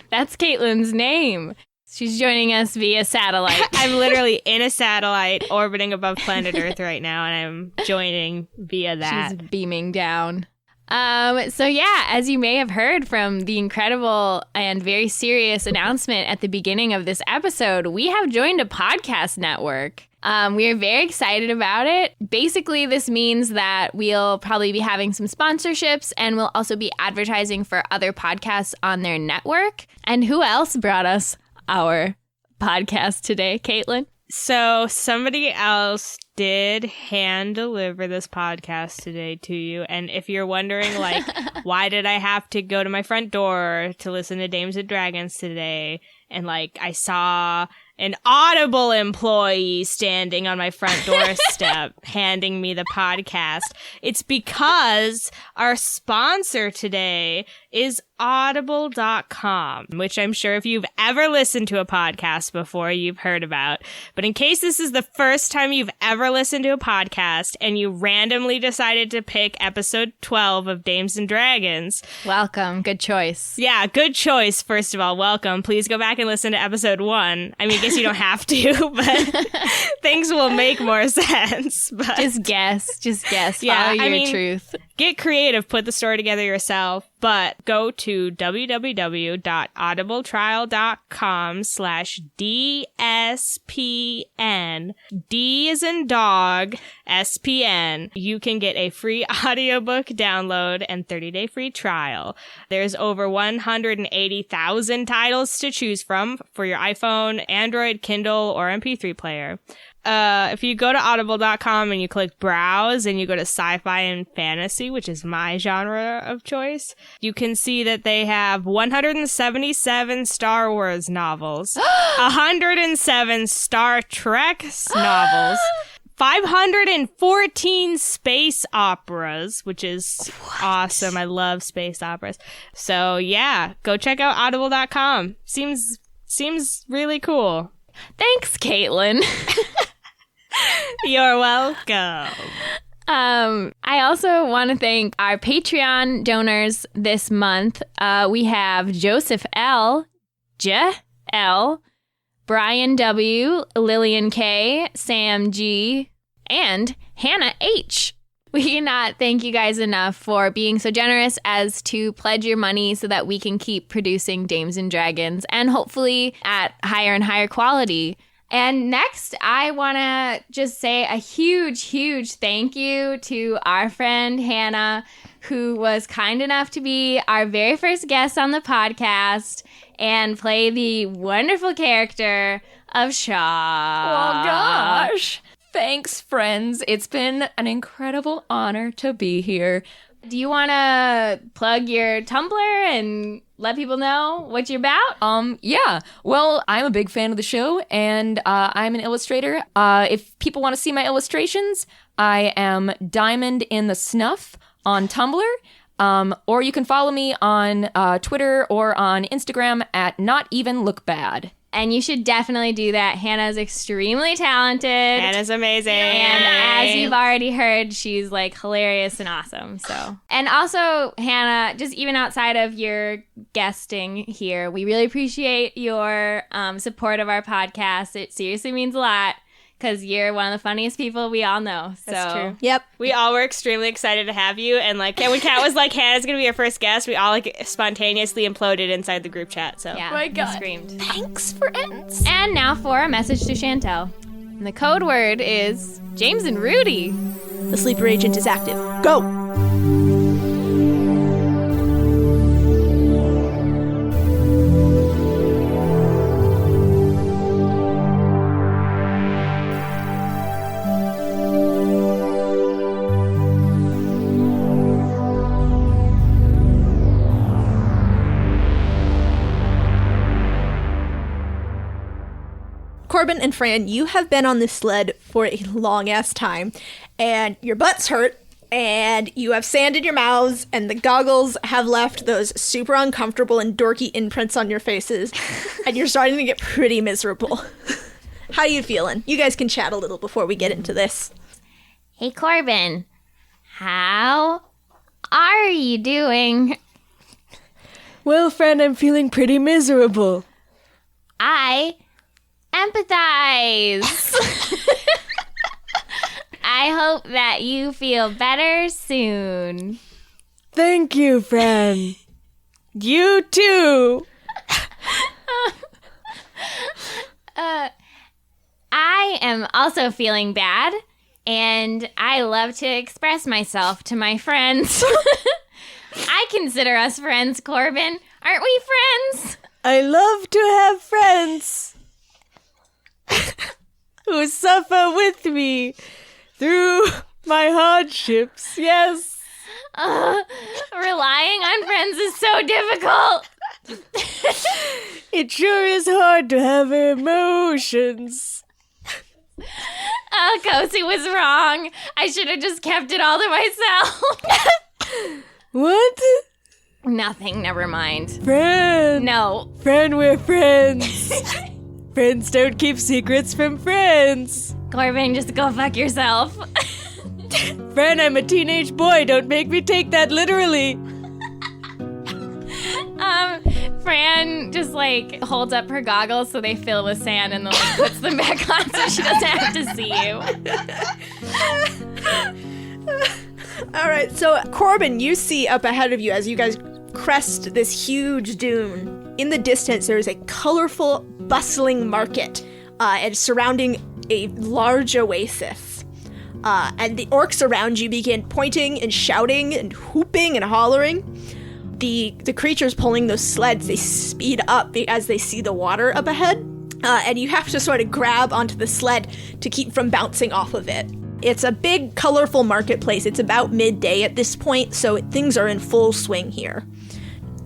Speaker 4: That's Caitlin's name. She's joining us via satellite.
Speaker 5: I'm literally in a satellite orbiting above planet Earth right now, and I'm joining via that.
Speaker 4: She's beaming down. So yeah, as you may have heard from the incredible and very serious announcement at the beginning of this episode, we have joined a podcast network. We are very excited about it. Basically, this means that we'll probably be having some sponsorships and we'll also be advertising for other podcasts on their network. And who else brought us our podcast today, Caitlin?
Speaker 5: So somebody else did hand deliver this podcast today to you. And if you're wondering, like, why did I have to go to my front door to listen to Dames and Dragons today? And, like, I saw an Audible employee standing on my front doorstep handing me the podcast. It's because our sponsor today is audible.com, which I'm sure if you've ever listened to a podcast before, you've heard about. But in case this is the first time you've ever listened to a podcast and you randomly decided to pick episode 12 of Dames and Dragons.
Speaker 4: Welcome. Good choice.
Speaker 5: Yeah, good choice. First of all, welcome. Please go back and listen to episode 1. I mean, I guess you don't have to, but things will make more sense. But
Speaker 4: Just guess.
Speaker 5: Yeah,
Speaker 4: Follow your truth.
Speaker 5: Get creative, put the story together yourself, but go to www.audibletrial.com/DSPN. D is in dog, SPN. You can get a free audiobook download and 30-day free trial. There's over 180,000 titles to choose from for your iPhone, Android, Kindle, or MP3 player. If you go to audible.com and you click browse and you go to sci-fi and fantasy, which is my genre of choice, you can see that they have 177 Star Wars novels, 107 Star Trek novels, 514 space operas, which is awesome. I love space operas. So yeah, go check out audible.com. Seems really cool.
Speaker 4: Thanks, Caitlin.
Speaker 5: You're welcome.
Speaker 4: I also want to thank our Patreon donors this month. We have Joseph L, J L, Brian W, Lillian K, Sam G, and Hannah H. We cannot thank you guys enough for being so generous as to pledge your money so that we can keep producing Dames and Dragons and hopefully at higher and higher quality. And next, I want to just say a huge thank you to our friend Hannah, who was kind enough to be our very first guest on the podcast and play the wonderful character of Shaw.
Speaker 3: Oh, gosh. Thanks, friends. It's been an incredible honor to be here.
Speaker 4: Do you want to plug your Tumblr and let people know what you're about?
Speaker 3: Yeah. Well, I'm a big fan of the show, and I'm an illustrator. If people want to see my illustrations, I am Diamond in the Snuff on Tumblr. Or you can follow me on Twitter or on Instagram at Not Even Look Bad.
Speaker 4: And you should definitely do that. Hannah's extremely talented.
Speaker 5: Hannah's amazing.
Speaker 4: And as you've already heard, she's like hilarious and awesome. So, and also, Hannah, just even outside of your guesting here, we really appreciate your support of our podcast. It seriously means a lot because you're one of the funniest people we all know. So.
Speaker 5: That's true.
Speaker 2: Yep.
Speaker 5: We all were extremely excited to have you. And like, when Kat was like, Hannah's going to be our first guest, we all like spontaneously imploded inside the group chat. So
Speaker 4: Yeah,
Speaker 3: My God.
Speaker 4: screamed.
Speaker 3: Thanks, friends.
Speaker 4: And now for a message to Chantel. And the code word is James and Rudy.
Speaker 2: The sleeper agent is active. Go! Corbin and Fran, you have been on this sled for a long-ass time, and your butts hurt, and you have sand in your mouths, and the goggles have left those super uncomfortable and dorky imprints on your faces, and you're starting to get pretty miserable. How you feeling? You guys can chat a little before we get into this.
Speaker 4: Hey, Corbin. How are you doing?
Speaker 6: Well, friend, I'm feeling pretty miserable.
Speaker 4: I empathize. I hope that you feel better soon.
Speaker 5: Thank you, Fran. You too.
Speaker 4: I am also feeling bad, and I love to express myself to my friends. I consider us friends, Corbin. Aren't we friends?
Speaker 5: I love to have friends who suffer with me through my hardships. Yes.
Speaker 4: Relying on friends is so difficult.
Speaker 5: It sure is hard to have emotions.
Speaker 4: Oh, Kosi was wrong. I should have just kept it all to myself.
Speaker 5: What?
Speaker 4: Nothing, never mind.
Speaker 5: Fran.
Speaker 4: No.
Speaker 5: Fran, we're friends. Friends don't keep secrets from friends.
Speaker 4: Corbin, just go fuck yourself.
Speaker 5: Fran, I'm a teenage boy. Don't make me take that literally.
Speaker 4: Fran just holds up her goggles so they fill with sand and then puts them back on so she doesn't have to see you.
Speaker 2: All right, so Corbin, you see up ahead of you as you guys crest this huge dune. In the distance, there is a colorful, bustling market and surrounding a large oasis. And the orcs around you begin pointing and shouting and whooping and hollering. The creatures pulling those sleds, they speed up as they see the water up ahead. And you have to sort of grab onto the sled to keep from bouncing off of it. It's a big, colorful marketplace. It's about midday at this point, so things are in full swing here.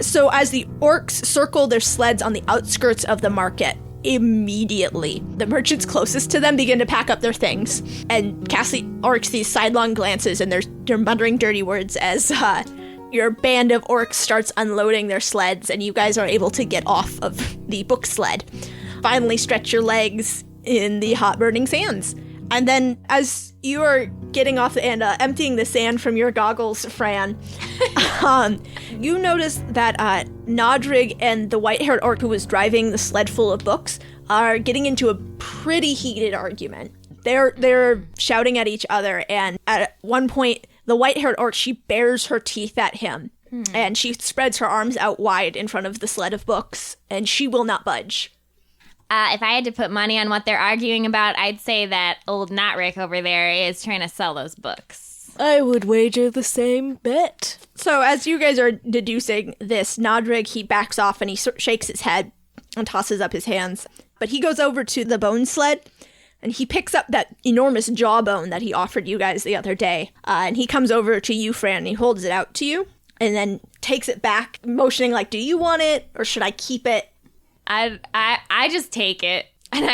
Speaker 2: So as the orcs circle their sleds on the outskirts of the market, immediately the merchants closest to them begin to pack up their things and cast the orcs these sidelong glances, and they're muttering dirty words as your band of orcs starts unloading their sleds, and you guys are able to get off of the book sled. Finally stretch your legs in the hot burning sands. And then as you are getting off and emptying the sand from your goggles, Fran, you notice that Nodrig and the white-haired orc who was driving the sled full of books are getting into a pretty heated argument. They're shouting at each other, and at one point, the white-haired orc, she bares her teeth at him, and she spreads her arms out wide in front of the sled of books, and she will not budge.
Speaker 4: If I had to put money on what they're arguing about, I'd say that old Notrick over there is trying to sell those books.
Speaker 5: I would wager the same bet.
Speaker 2: So as you guys are deducing this, Nodrig, he backs off and he shakes his head and tosses up his hands. But he goes over to the bone sled and he picks up that enormous jawbone that he offered you guys the other day. And he comes over to you, Fran, and he holds it out to you and then takes it back, motioning like, do you want it or should I keep it?
Speaker 4: I just take it. And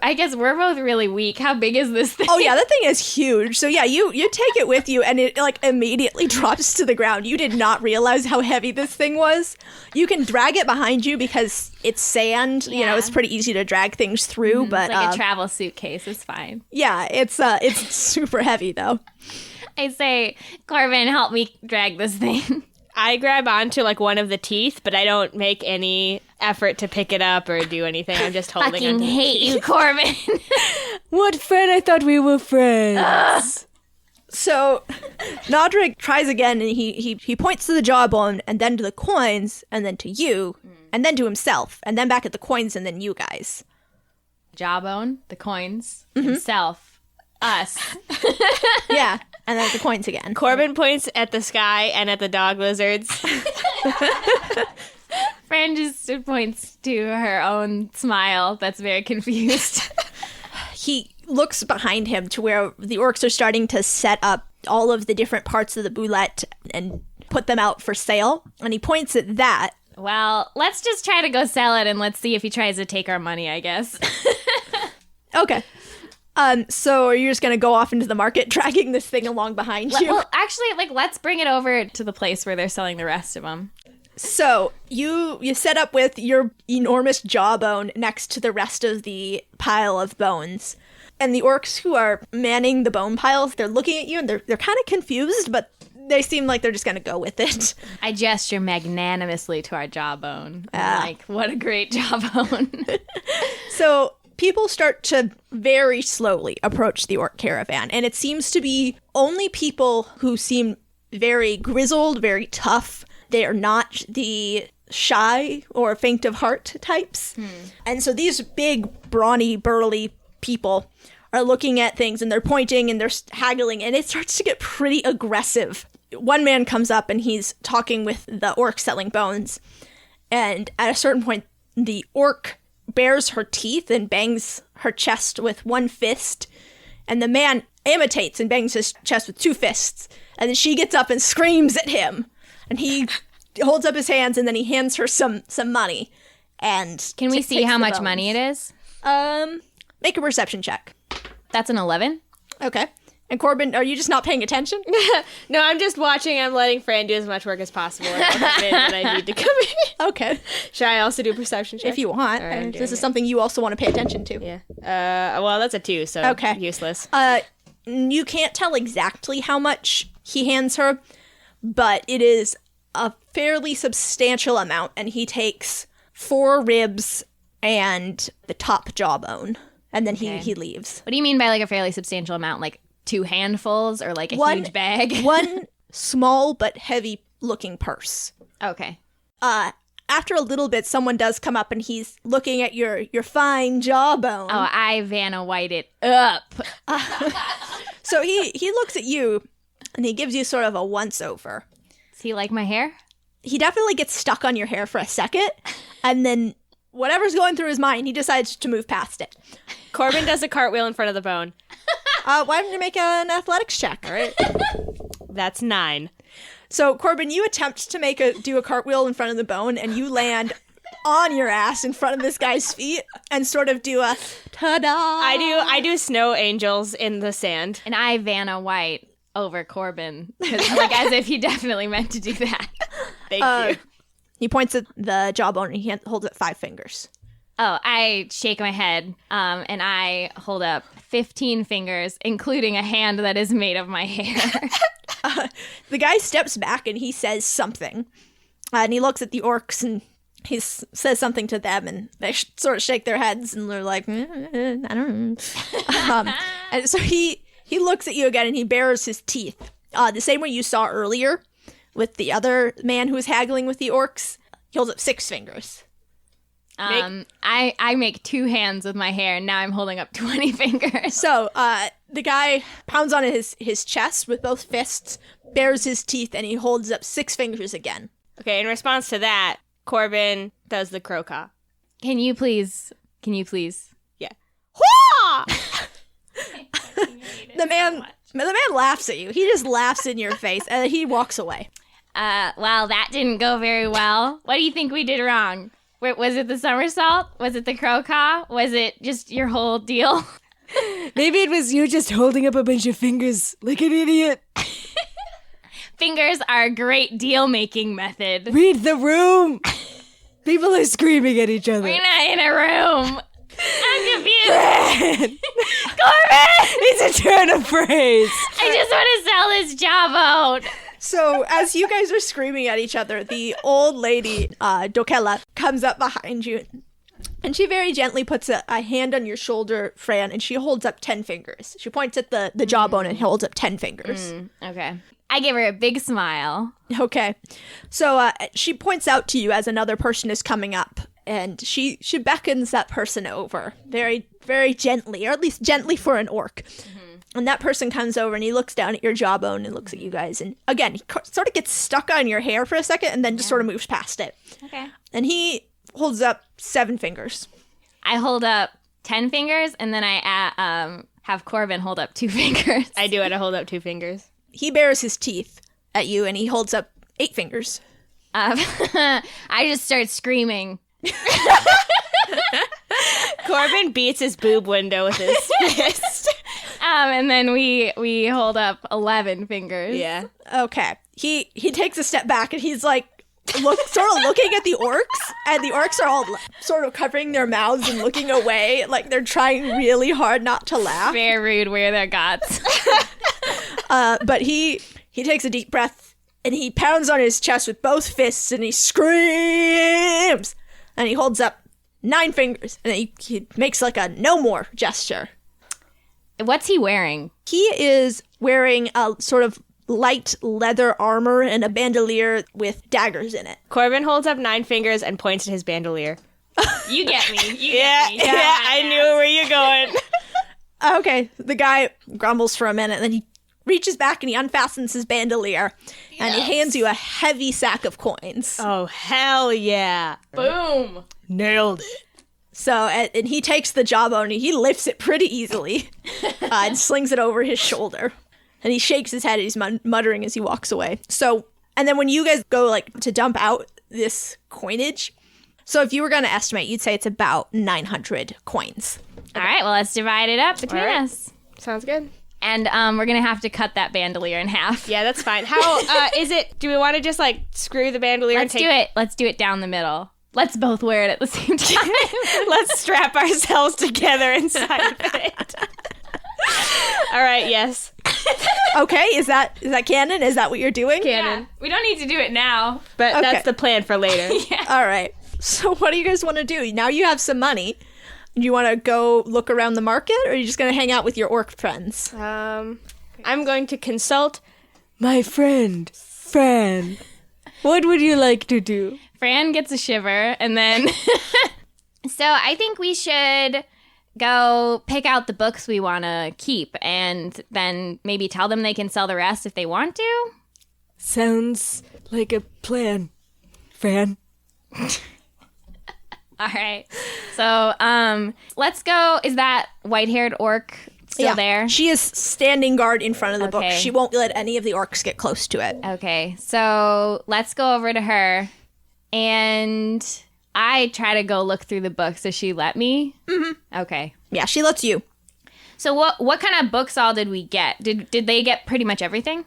Speaker 4: I guess we're both really weak. How big is this thing?
Speaker 2: Oh yeah, that thing is huge. So yeah, you take it with you and it immediately drops to the ground. You did not realize how heavy this thing was. You can drag it behind you because it's sand.
Speaker 4: Yeah.
Speaker 2: You know, it's pretty easy to drag things through. But
Speaker 4: it's like a travel suitcase. It's fine.
Speaker 2: Yeah, it's super heavy though.
Speaker 4: I say, Corbin, help me drag this thing.
Speaker 5: I grab onto one of the teeth, but I don't make any effort to pick it up or do anything. I'm just holding
Speaker 4: Fucking
Speaker 5: onto the
Speaker 4: hate
Speaker 5: teeth.
Speaker 4: you, Corbin.
Speaker 5: What, Fran? I thought we were friends.
Speaker 2: So Nodrig tries again and he points to the jawbone and then to the coins and then to you and then to himself and then back at the coins and then you guys.
Speaker 4: Jawbone, the coins, himself, us.
Speaker 2: Yeah, and then the coins again.
Speaker 5: Corbin points at the sky and at the dog lizards.
Speaker 4: Fran just points to her own smile that's very confused.
Speaker 2: He looks behind him to where the orcs are starting to set up all of the different parts of the boulette and put them out for sale. And he points at that.
Speaker 4: Well, let's just try to go sell it and let's see if he tries to take our money, I guess.
Speaker 2: Okay. So are you just going to go off into the market dragging this thing along behind you?
Speaker 4: Well, actually, let's bring it over to the place where they're selling the rest of them.
Speaker 2: So you set up with your enormous jawbone next to the rest of the pile of bones. And the orcs who are manning the bone piles, they're looking at you and they're kind of confused, but they seem like they're just going to go with it.
Speaker 4: I gesture magnanimously to our jawbone. What a great jawbone.
Speaker 2: So people start to very slowly approach the orc caravan, and it seems to be only people who seem very grizzled, very tough. They are not the shy or faint of heart types. And so these big, brawny, burly people are looking at things and they're pointing and they're haggling, and it starts to get pretty aggressive. One man comes up and he's talking with the orc selling bones. And at a certain point, the orc bares her teeth and bangs her chest with one fist. And the man imitates and bangs his chest with two fists. And then she gets up and screams at him. And he holds up his hands and then he hands her some money. And
Speaker 4: Can we see
Speaker 2: takes
Speaker 4: how
Speaker 2: the
Speaker 4: much
Speaker 2: bones.
Speaker 4: money it is?
Speaker 2: Make a perception check.
Speaker 4: That's an 11.
Speaker 2: Okay. And Corbin, are you just not paying attention?
Speaker 5: No, I'm just watching. I'm letting Fran do as much work as possible. I don't come in when I need to come in.
Speaker 2: Okay.
Speaker 5: Should I also do perception check?
Speaker 2: If you want.
Speaker 5: All right, I'm
Speaker 2: This
Speaker 5: doing
Speaker 2: is something you also want to pay attention to.
Speaker 5: Yeah. Well, that's a 2, so
Speaker 2: Okay.
Speaker 5: useless.
Speaker 2: You can't tell exactly how much he hands her, but it is a fairly substantial amount, and he takes 4 ribs and the top jawbone, and then he leaves.
Speaker 4: What do you mean by like a fairly substantial amount? Like 2 handfuls or like a huge bag?
Speaker 2: One small but heavy looking purse.
Speaker 4: Okay.
Speaker 2: After a little bit, someone does come up and he's looking at your fine jawbone.
Speaker 4: Oh, I Vanna White it up.
Speaker 2: So he looks at you and he gives you sort of a once over.
Speaker 4: Does he like my hair?
Speaker 2: He definitely gets stuck on your hair for a second, and then whatever's going through his mind, he decides to move past it.
Speaker 5: Corbin does a cartwheel in front of the bone.
Speaker 2: Why don't you make an athletics check? All right.
Speaker 5: That's 9.
Speaker 2: So, Corbin, you attempt to do a cartwheel in front of the bone, and you land on your ass in front of this guy's feet and sort of do a ta-da.
Speaker 5: I do snow angels in the sand.
Speaker 4: And I Vanna White over Corbin. 'Cause, like, as if he definitely meant to do that.
Speaker 5: Thank you.
Speaker 2: He points at the jawbone and he holds up 5 fingers.
Speaker 4: Oh, I shake my head and I hold up 15 fingers, including a hand that is made of my hair.
Speaker 2: The guy steps back and he says something. And he looks at the orcs and he says something to them, and they sort of shake their heads and they're like, I don't know. And so he looks at you again and he bares his teeth. The same way you saw earlier with the other man who was haggling with the orcs. He holds up 6 fingers.
Speaker 4: I make 2 hands with my hair, and now I'm holding up 20 fingers.
Speaker 2: So the guy pounds on his chest with both fists, bares his teeth, and he holds up 6 fingers again.
Speaker 5: Okay, in response to that, Corbin does the crow caw.
Speaker 4: Can you please?
Speaker 5: Yeah.
Speaker 2: The man laughs at you. He just laughs in your face, and he walks away.
Speaker 4: Well, that didn't go very well. What do you think we did wrong? Was it the somersault? Was it the crow caw? Was it just your whole deal?
Speaker 6: Maybe it was you just holding up a bunch of fingers like an idiot.
Speaker 4: Fingers are a great deal-making method.
Speaker 6: Read the room. People are screaming at each other.
Speaker 4: We're not in a room. I'm confused. Corbin!
Speaker 6: It's a turn of phrase.
Speaker 4: I just want to sell this jawbone.
Speaker 2: So as you guys are screaming at each other, the old lady, Dokela, comes up behind you. And she very gently puts a hand on your shoulder, Fran, and she holds up 10 fingers. She points at the jawbone and holds up 10 fingers.
Speaker 4: Okay. I give her a big smile.
Speaker 2: Okay. So she points out to you as another person is coming up, and she beckons that person over very, very gently, or at least gently for an orc. And that person comes over and he looks down at your jawbone and looks at you guys. And again, he sort of gets stuck on your hair for a second and then just sort of moves past it.
Speaker 4: Okay.
Speaker 2: And he holds up 7 fingers.
Speaker 4: I hold up 10 fingers, and then I have Corbin hold up 2 fingers.
Speaker 5: I do it. I hold up 2 fingers.
Speaker 2: He bares his teeth at you and he holds up 8 fingers.
Speaker 4: I just start screaming.
Speaker 5: Corbin beats his boob window with his fist.
Speaker 4: And then we hold up 11 fingers.
Speaker 5: Yeah.
Speaker 2: Okay. He takes a step back and he's like, sort of looking at the orcs, and the orcs are all sort of covering their mouths and looking away, like they're trying really hard not to laugh.
Speaker 4: Very rude where their guts.
Speaker 2: But he takes a deep breath and he pounds on his chest with both fists and he screams, and he holds up 9 fingers and he makes like a no more gesture.
Speaker 4: What's he wearing?
Speaker 2: He is wearing a sort of light leather armor and a bandolier with daggers in it.
Speaker 5: Corbin holds up 9 fingers and points at his bandolier.
Speaker 4: You get me.
Speaker 5: Yeah, I knew where you're going.
Speaker 2: Okay, the guy grumbles for a minute, then he reaches back and he unfastens his bandolier, and he hands you a heavy sack of coins.
Speaker 5: Oh, hell yeah.
Speaker 3: Boom.
Speaker 8: Nailed it.
Speaker 2: So, and he takes the jawbone and he lifts it pretty easily and slings it over his shoulder. And he shakes his head and he's muttering as he walks away. So, and then when you guys go like to dump out this coinage, so if you were going to estimate, you'd say it's about 900 coins.
Speaker 4: All right, well, let's divide it up between us.
Speaker 5: Sounds good.
Speaker 4: And we're going to have to cut that bandolier in half.
Speaker 5: Yeah, that's fine. How is it? Do we want to just like screw the bandolier
Speaker 4: Let's
Speaker 5: and take
Speaker 4: do it. Let's do it down the middle. Let's both wear it at the same time.
Speaker 5: Let's strap ourselves together inside of it. All right, yes.
Speaker 2: Okay, is that canon? Is that what you're doing?
Speaker 4: Yeah. We don't need to do it now.
Speaker 5: But
Speaker 2: Okay.
Speaker 5: that's the plan for later.
Speaker 2: All right. So what do you guys want to do? Now you have some money. Do you want to go look around the market, or are you just going to hang out with your orc friends?
Speaker 5: I'm going to consult my friend, Fran. What would you like to do?
Speaker 4: Fran gets a shiver, and then... So I think we should go pick out the books we want to keep, and then maybe tell them they can sell the rest if they want to.
Speaker 5: Sounds like a plan, Fran.
Speaker 4: All right. So let's go. Is that white-haired orc still there?
Speaker 2: She is standing guard in front of the book.
Speaker 4: Okay.
Speaker 2: She won't let any of the orcs get close to it.
Speaker 4: Okay. So let's go over to her, and I try to go look through the books. Does she let me? Mm-hmm. Okay.
Speaker 2: Yeah, she lets you.
Speaker 4: So what kind of books all did we get? Did they get pretty much everything?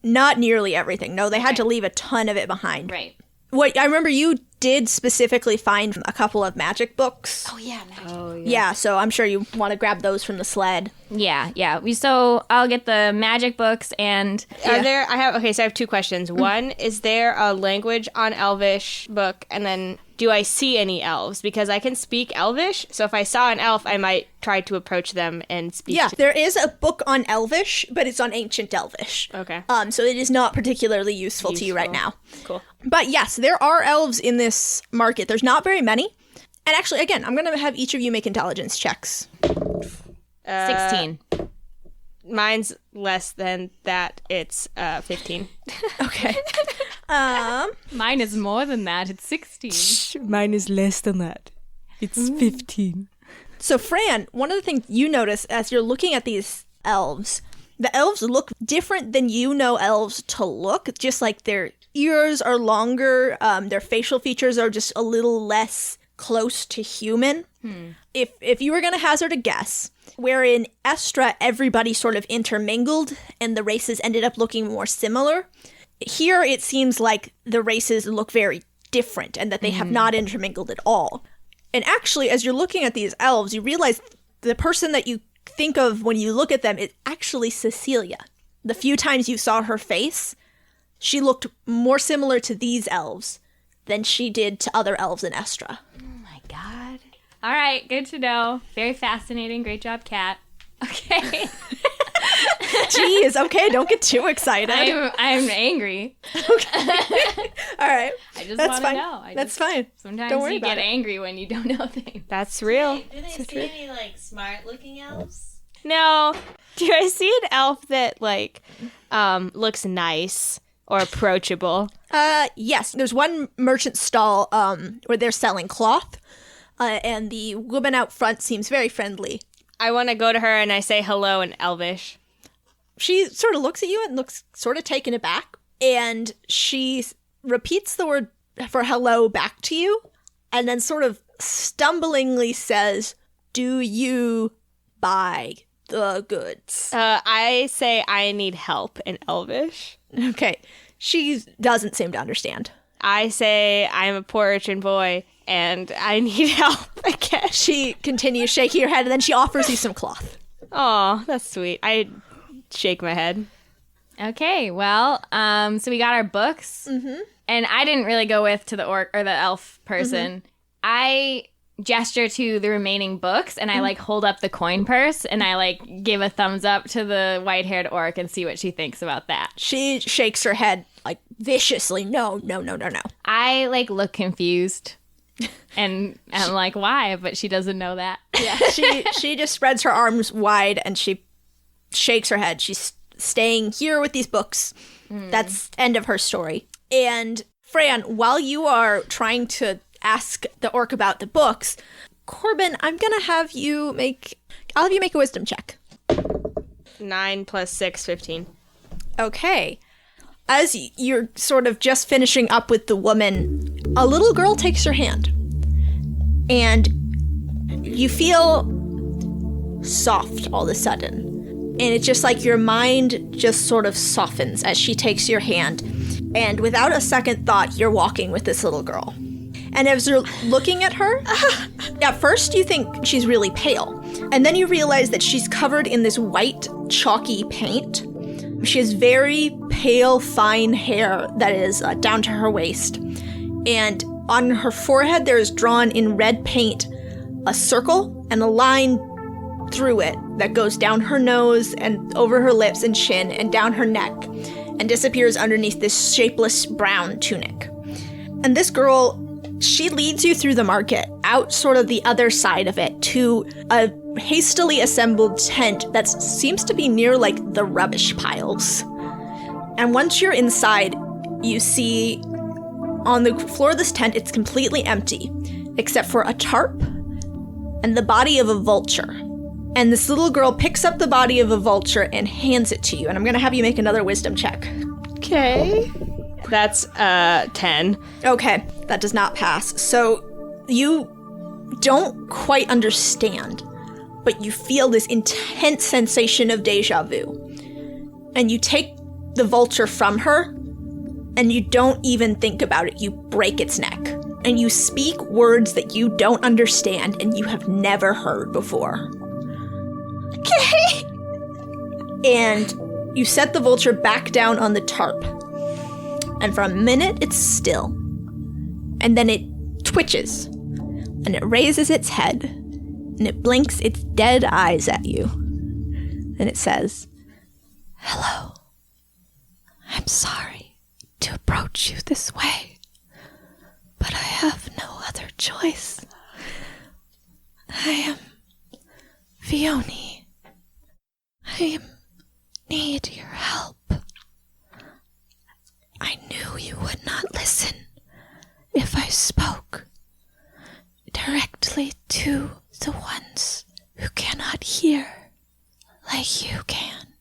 Speaker 2: Not nearly everything. No, they had to leave a ton of it behind.
Speaker 4: Right.
Speaker 2: What I remember, you did specifically find a couple of magic books.
Speaker 4: Oh yeah, magic.
Speaker 2: Yeah, so I'm sure you want to grab those from the sled.
Speaker 4: Yeah. So I'll get the magic books and
Speaker 5: Are there? I have 2 questions. One, is there a language on Elvish book? And then, do I see any elves? Because I can speak Elvish, so if I saw an elf, I might try to approach them and speak.
Speaker 2: Yeah,
Speaker 5: to
Speaker 2: there is a book on Elvish, but it's on Ancient Elvish.
Speaker 5: Okay.
Speaker 2: So it is not particularly useful to you right now.
Speaker 5: Cool.
Speaker 2: But yes, there are elves in this market. There's not very many. And actually, again, I'm going to have each of you make intelligence checks.
Speaker 4: 16.
Speaker 5: Mine's less than that. It's 15.
Speaker 2: Okay.
Speaker 4: Mine is more than that. It's 16.
Speaker 5: Mine is less than that. It's 15.
Speaker 2: So, Fran, one of the things you notice as you're looking at these elves, the elves look different than you know elves to look. Just like their ears are longer, their facial features are just a little less close to human. If you were going to hazard a guess, where in Estra everybody sort of intermingled and the races ended up looking more similar, here it seems like the races look very different and that they have not intermingled at all. And actually, as you're looking at these elves, you realize the person that you think of when you look at them is actually Cecilia. The few times you saw her face, she looked more similar to these elves than she did to other elves in Estra.
Speaker 4: God. All right, good to know. Very fascinating. Great job, Kat. Okay.
Speaker 2: Jeez, okay, don't get too excited.
Speaker 4: I'm angry.
Speaker 2: All right.
Speaker 4: I just
Speaker 2: That's
Speaker 4: want to
Speaker 2: fine.
Speaker 4: know.
Speaker 2: That's fine.
Speaker 4: Sometimes
Speaker 2: Don't worry
Speaker 4: you
Speaker 2: about
Speaker 4: get
Speaker 2: it.
Speaker 4: angry when you don't know things.
Speaker 5: That's real.
Speaker 10: Do they see any, like, smart-looking elves?
Speaker 5: No. Do I see an elf that, like, looks nice or approachable?
Speaker 2: Yes, there's one merchant stall where they're selling cloth, and the woman out front seems very friendly.
Speaker 5: I want to go to her and I say hello in Elvish.
Speaker 2: She sort of looks at you and looks sort of taken aback, and she repeats the word for hello back to you, and then sort of stumblingly says, "Do you buy the goods?"
Speaker 5: I say I need help in Elvish.
Speaker 2: Okay. She doesn't seem to understand.
Speaker 5: I say I'm a poor urchin boy and I need help, I guess.
Speaker 2: She continues shaking her head, and then she offers you some cloth.
Speaker 5: Oh, that's sweet. I shake my head.
Speaker 4: Okay, well, so we got our books, and I didn't really go with to the orc or the elf person. I gesture to the remaining books, and I like hold up the coin purse, and I like give a thumbs up to the white-haired orc and see what she thinks about that.
Speaker 2: She shakes her head like viciously. No.
Speaker 4: I like look confused, and I'm like, why? But she doesn't know that.
Speaker 2: Yeah, she just spreads her arms wide and she shakes her head. She's staying here with these books. That's end of her story. And Fran, while you are trying to ask the orc about the books, Corbin, I'm gonna have you make a wisdom check.
Speaker 5: 9 plus 6, 15.
Speaker 2: Okay. As you're sort of just finishing up with the woman, a little girl takes your hand. And you feel soft all of a sudden. And it's just like your mind just sort of softens as she takes your hand. And without a second thought, you're walking with this little girl. And as you're looking at her, at first you think she's really pale. And then you realize that she's covered in this white, chalky paint. She has very pale, fine hair that is down to her waist. And on her forehead, there is drawn in red paint a circle and a line through it that goes down her nose and over her lips and chin and down her neck and disappears underneath this shapeless brown tunic. And this girl, she leads you through the market, out sort of the other side of it, to a hastily assembled tent that seems to be near, like, the rubbish piles. And once you're inside, you see on the floor of this tent, it's completely empty, except for a tarp and the body of a vulture. And this little girl picks up the body of a vulture and hands it to you. And I'm going to have you make another wisdom check.
Speaker 5: Okay. That's 10.
Speaker 2: Okay, that does not pass. So you don't quite understand, but you feel this intense sensation of deja vu. And you take the vulture from her, and you don't even think about it. You break its neck. And you speak words that you don't understand and you have never heard before. Okay. And you set the vulture back down on the tarp. And for a minute, it's still. And then it twitches. And it raises its head. And it blinks its dead eyes at you. And it says, "Hello. I'm sorry to approach you this way. But I have no other choice. I am Vioni. I need your help. I knew you would not listen if I spoke directly to the ones who cannot hear like you can.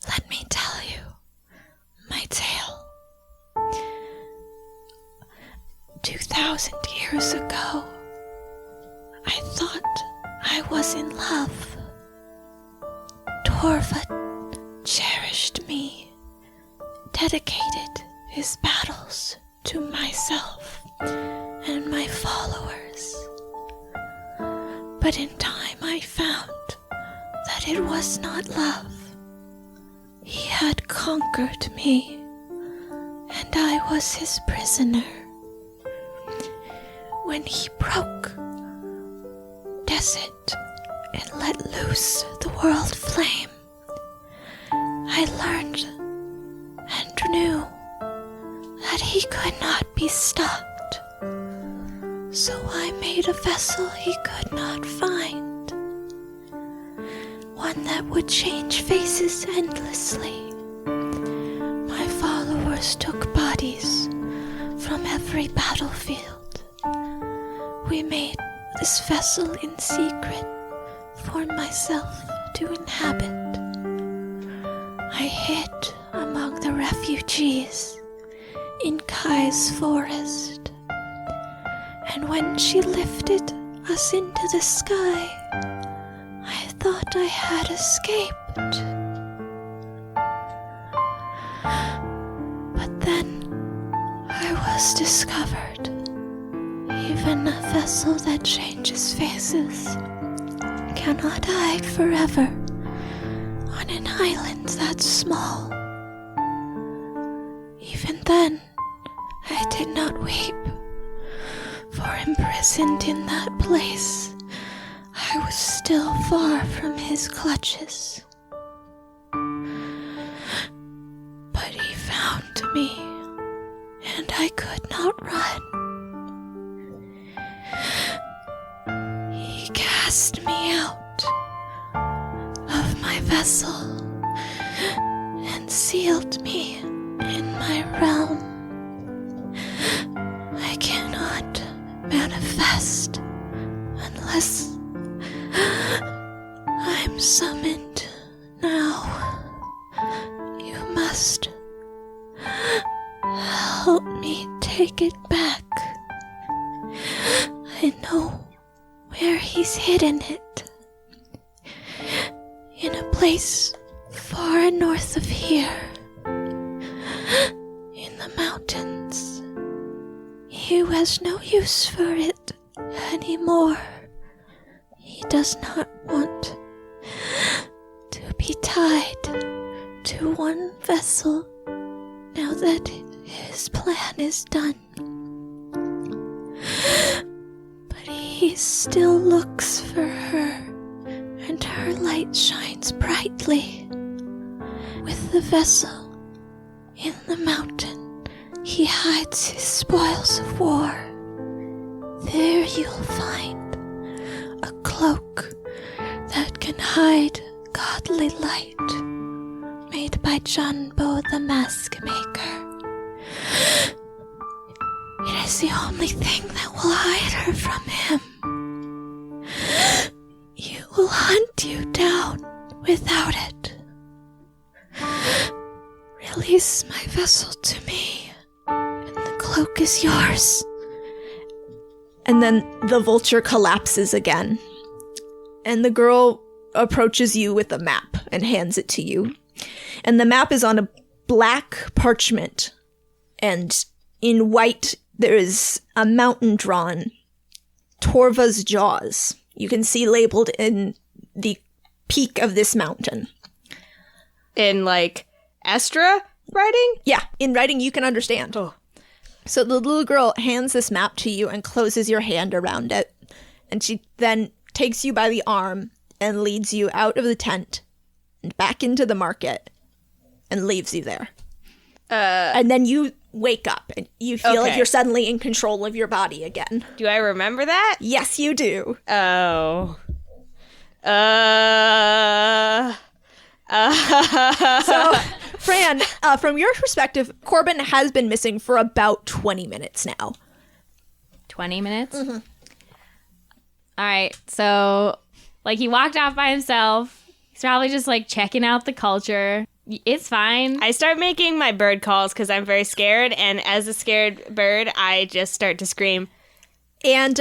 Speaker 2: Let me tell you my tale. 2,000 years ago, I thought I was in love. Torva cherished me, dedicated his battles to myself and my followers. But in time I found that it was not love. He had conquered me, and I was his prisoner. When he broke desert and let loose the world flame, I learned and knew that he could not be stopped. So I made a vessel he could not find, one that would change faces endlessly. My followers took bodies from every battlefield. We made this vessel in secret for myself to inhabit. I hid among the refugees in Kai's forest. And when she lifted us into the sky, I thought I had escaped. But then I was discovered. Even a vessel that changes faces cannot hide forever on an island that small. Even then, I did not weep, for in
Speaker 11: imprisoned in that place, I was still far from his clutches. But he found me, and I could not run. He cast me out of my vessel and sealed me in my realm. I cannot manifest unless I'm summoned now. You must help me take it back. I know where he's hidden it. In a place far north of here. In the mountains. He has no use for it anymore. He does not want to be tied to one vessel now that his plan is done. But he still looks for her, and her light shines brightly. With the vessel in the mountain, he hides his spoils of war. There you'll find a cloak that can hide godly light, made by Janbo the Mask Maker. It is the only thing that will hide her from him. He will hunt you down without it. Release my vessel to me, and the cloak is yours.
Speaker 2: And then the vulture collapses again. And the girl approaches you with a map and hands it to you. And the map is on a black parchment. And in white, there is a mountain drawn. Torva's Jaws. You can see labeled in the peak of this mountain.
Speaker 5: In, like, Estra writing?
Speaker 2: Yeah, in writing you can understand.
Speaker 5: Oh.
Speaker 2: So the little girl hands this map to you and closes your hand around it. And she then takes you by the arm and leads you out of the tent and back into the market and leaves you there. And then you wake up and you feel like you're suddenly in control of your body again.
Speaker 5: Do I remember that?
Speaker 2: Yes, you do.
Speaker 5: Oh.
Speaker 2: So, Fran, from your perspective, Corbin has been missing for about 20 minutes now.
Speaker 4: 20 minutes? Mm-hmm. All right, so, like, he walked off by himself. He's probably just, like, checking out the culture. It's fine.
Speaker 5: I start making my bird calls because I'm very scared, and as a scared bird, I just start to scream.
Speaker 2: And,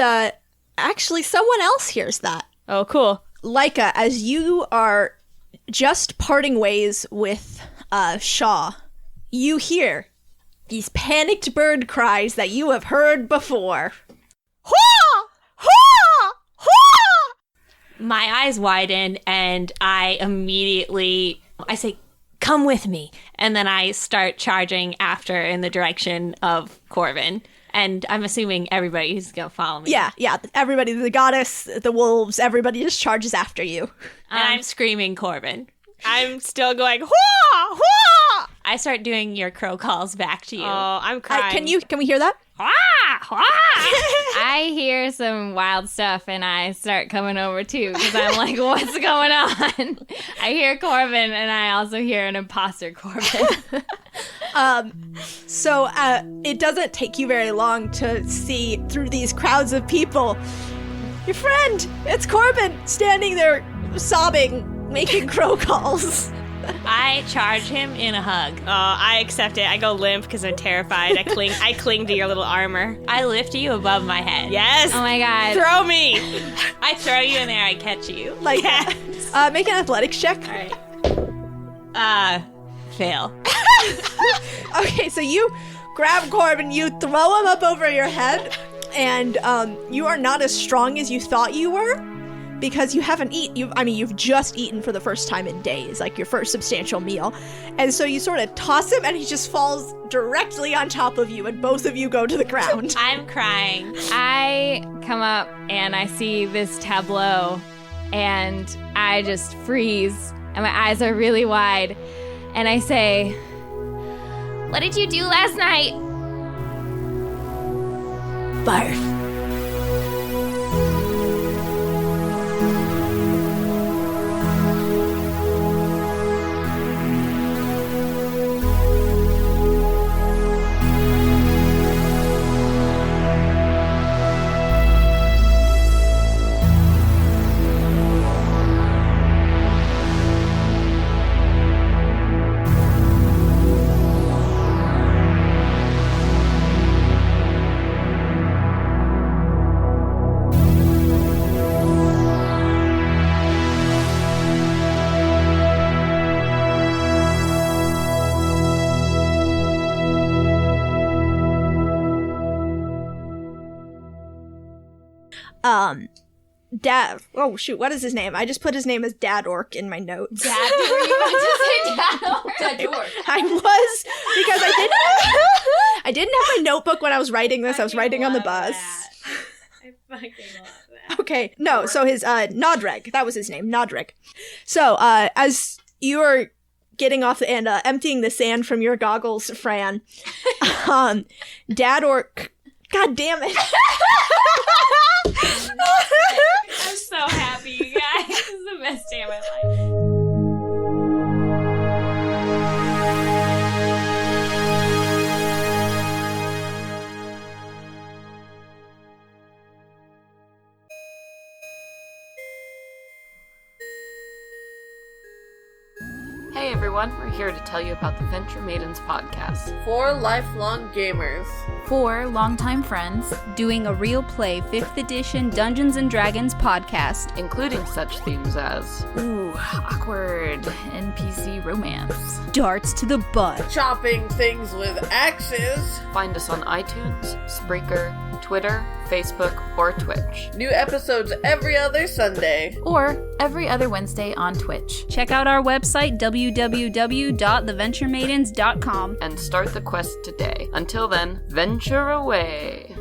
Speaker 2: actually, someone else hears that.
Speaker 5: Oh, cool.
Speaker 2: Laika, as you are just parting ways with Shaw, you hear these panicked bird cries that you have heard before.
Speaker 6: Haw! Haw! Haw! My eyes widen and I immediately, I say, come with me. And then I start charging after in the direction of Corbin. And I'm assuming everybody's going to follow me.
Speaker 2: Yeah. Everybody, the goddess, the wolves, everybody just charges after you.
Speaker 6: And I'm screaming Corbin.
Speaker 5: I'm still going, Hwah! Hwah!
Speaker 6: I start doing your crow calls back to you.
Speaker 5: Oh, I'm crying.
Speaker 2: Can we hear that?
Speaker 4: I hear some wild stuff and I start coming over too because I'm like, what's going on? I hear Corbin and I also hear an imposter Corbin.
Speaker 2: So it doesn't take you very long to see through these crowds of people. Your friend, it's Corbin, standing there sobbing, making crow calls.
Speaker 6: I charge him in a hug.
Speaker 5: Oh, I accept it. I go limp because I'm terrified. I cling to your little armor.
Speaker 6: I lift you above my head.
Speaker 5: Yes.
Speaker 4: Oh my god.
Speaker 5: Throw me.
Speaker 6: I throw you in there. I catch you.
Speaker 2: Like, make an athletics check.
Speaker 6: All right. Fail.
Speaker 2: Okay, so you grab Corbin, you throw him up over your head, and you are not as strong as you thought you were, because you haven't you've just eaten for the first time in days, like your first substantial meal. And so you sort of toss him and he just falls directly on top of you and both of you go to the ground.
Speaker 4: I'm crying. I come up and I see this tableau and I just freeze and my eyes are really wide and I say, "What did you do last night?"
Speaker 6: Barf.
Speaker 2: Dad. Oh shoot, what is his name? I just put his name as Dad Orc in my notes.
Speaker 4: Dad, were you about to say Dad Orc?
Speaker 3: Dad Orc.
Speaker 2: I was, because I didn't have my notebook when I was writing this. I was writing on the bus.
Speaker 10: I fucking love that.
Speaker 2: Okay, no, so his Nodreg, that was his name, Nodreg. So as you are getting off and emptying the sand from your goggles, Fran, Dad Orc, god damn it.
Speaker 4: I'm so happy, you guys. This is the best day of my life.
Speaker 3: Hey everyone, we're here to tell you about the Venture Maidens podcast.
Speaker 12: For lifelong gamers.
Speaker 13: For longtime friends, doing a real play 5th edition Dungeons & Dragons podcast.
Speaker 3: Including such themes as
Speaker 13: Awkward NPC romance. Darts to the butt.
Speaker 12: Chopping things with axes.
Speaker 3: Find us on iTunes, Spreaker, Twitter, Facebook, or Twitch.
Speaker 12: New episodes every other Sunday.
Speaker 13: Or every other Wednesday on Twitch. Check out our website, www.theventuremaidens.com.
Speaker 3: And start the quest today. Until then, venture away.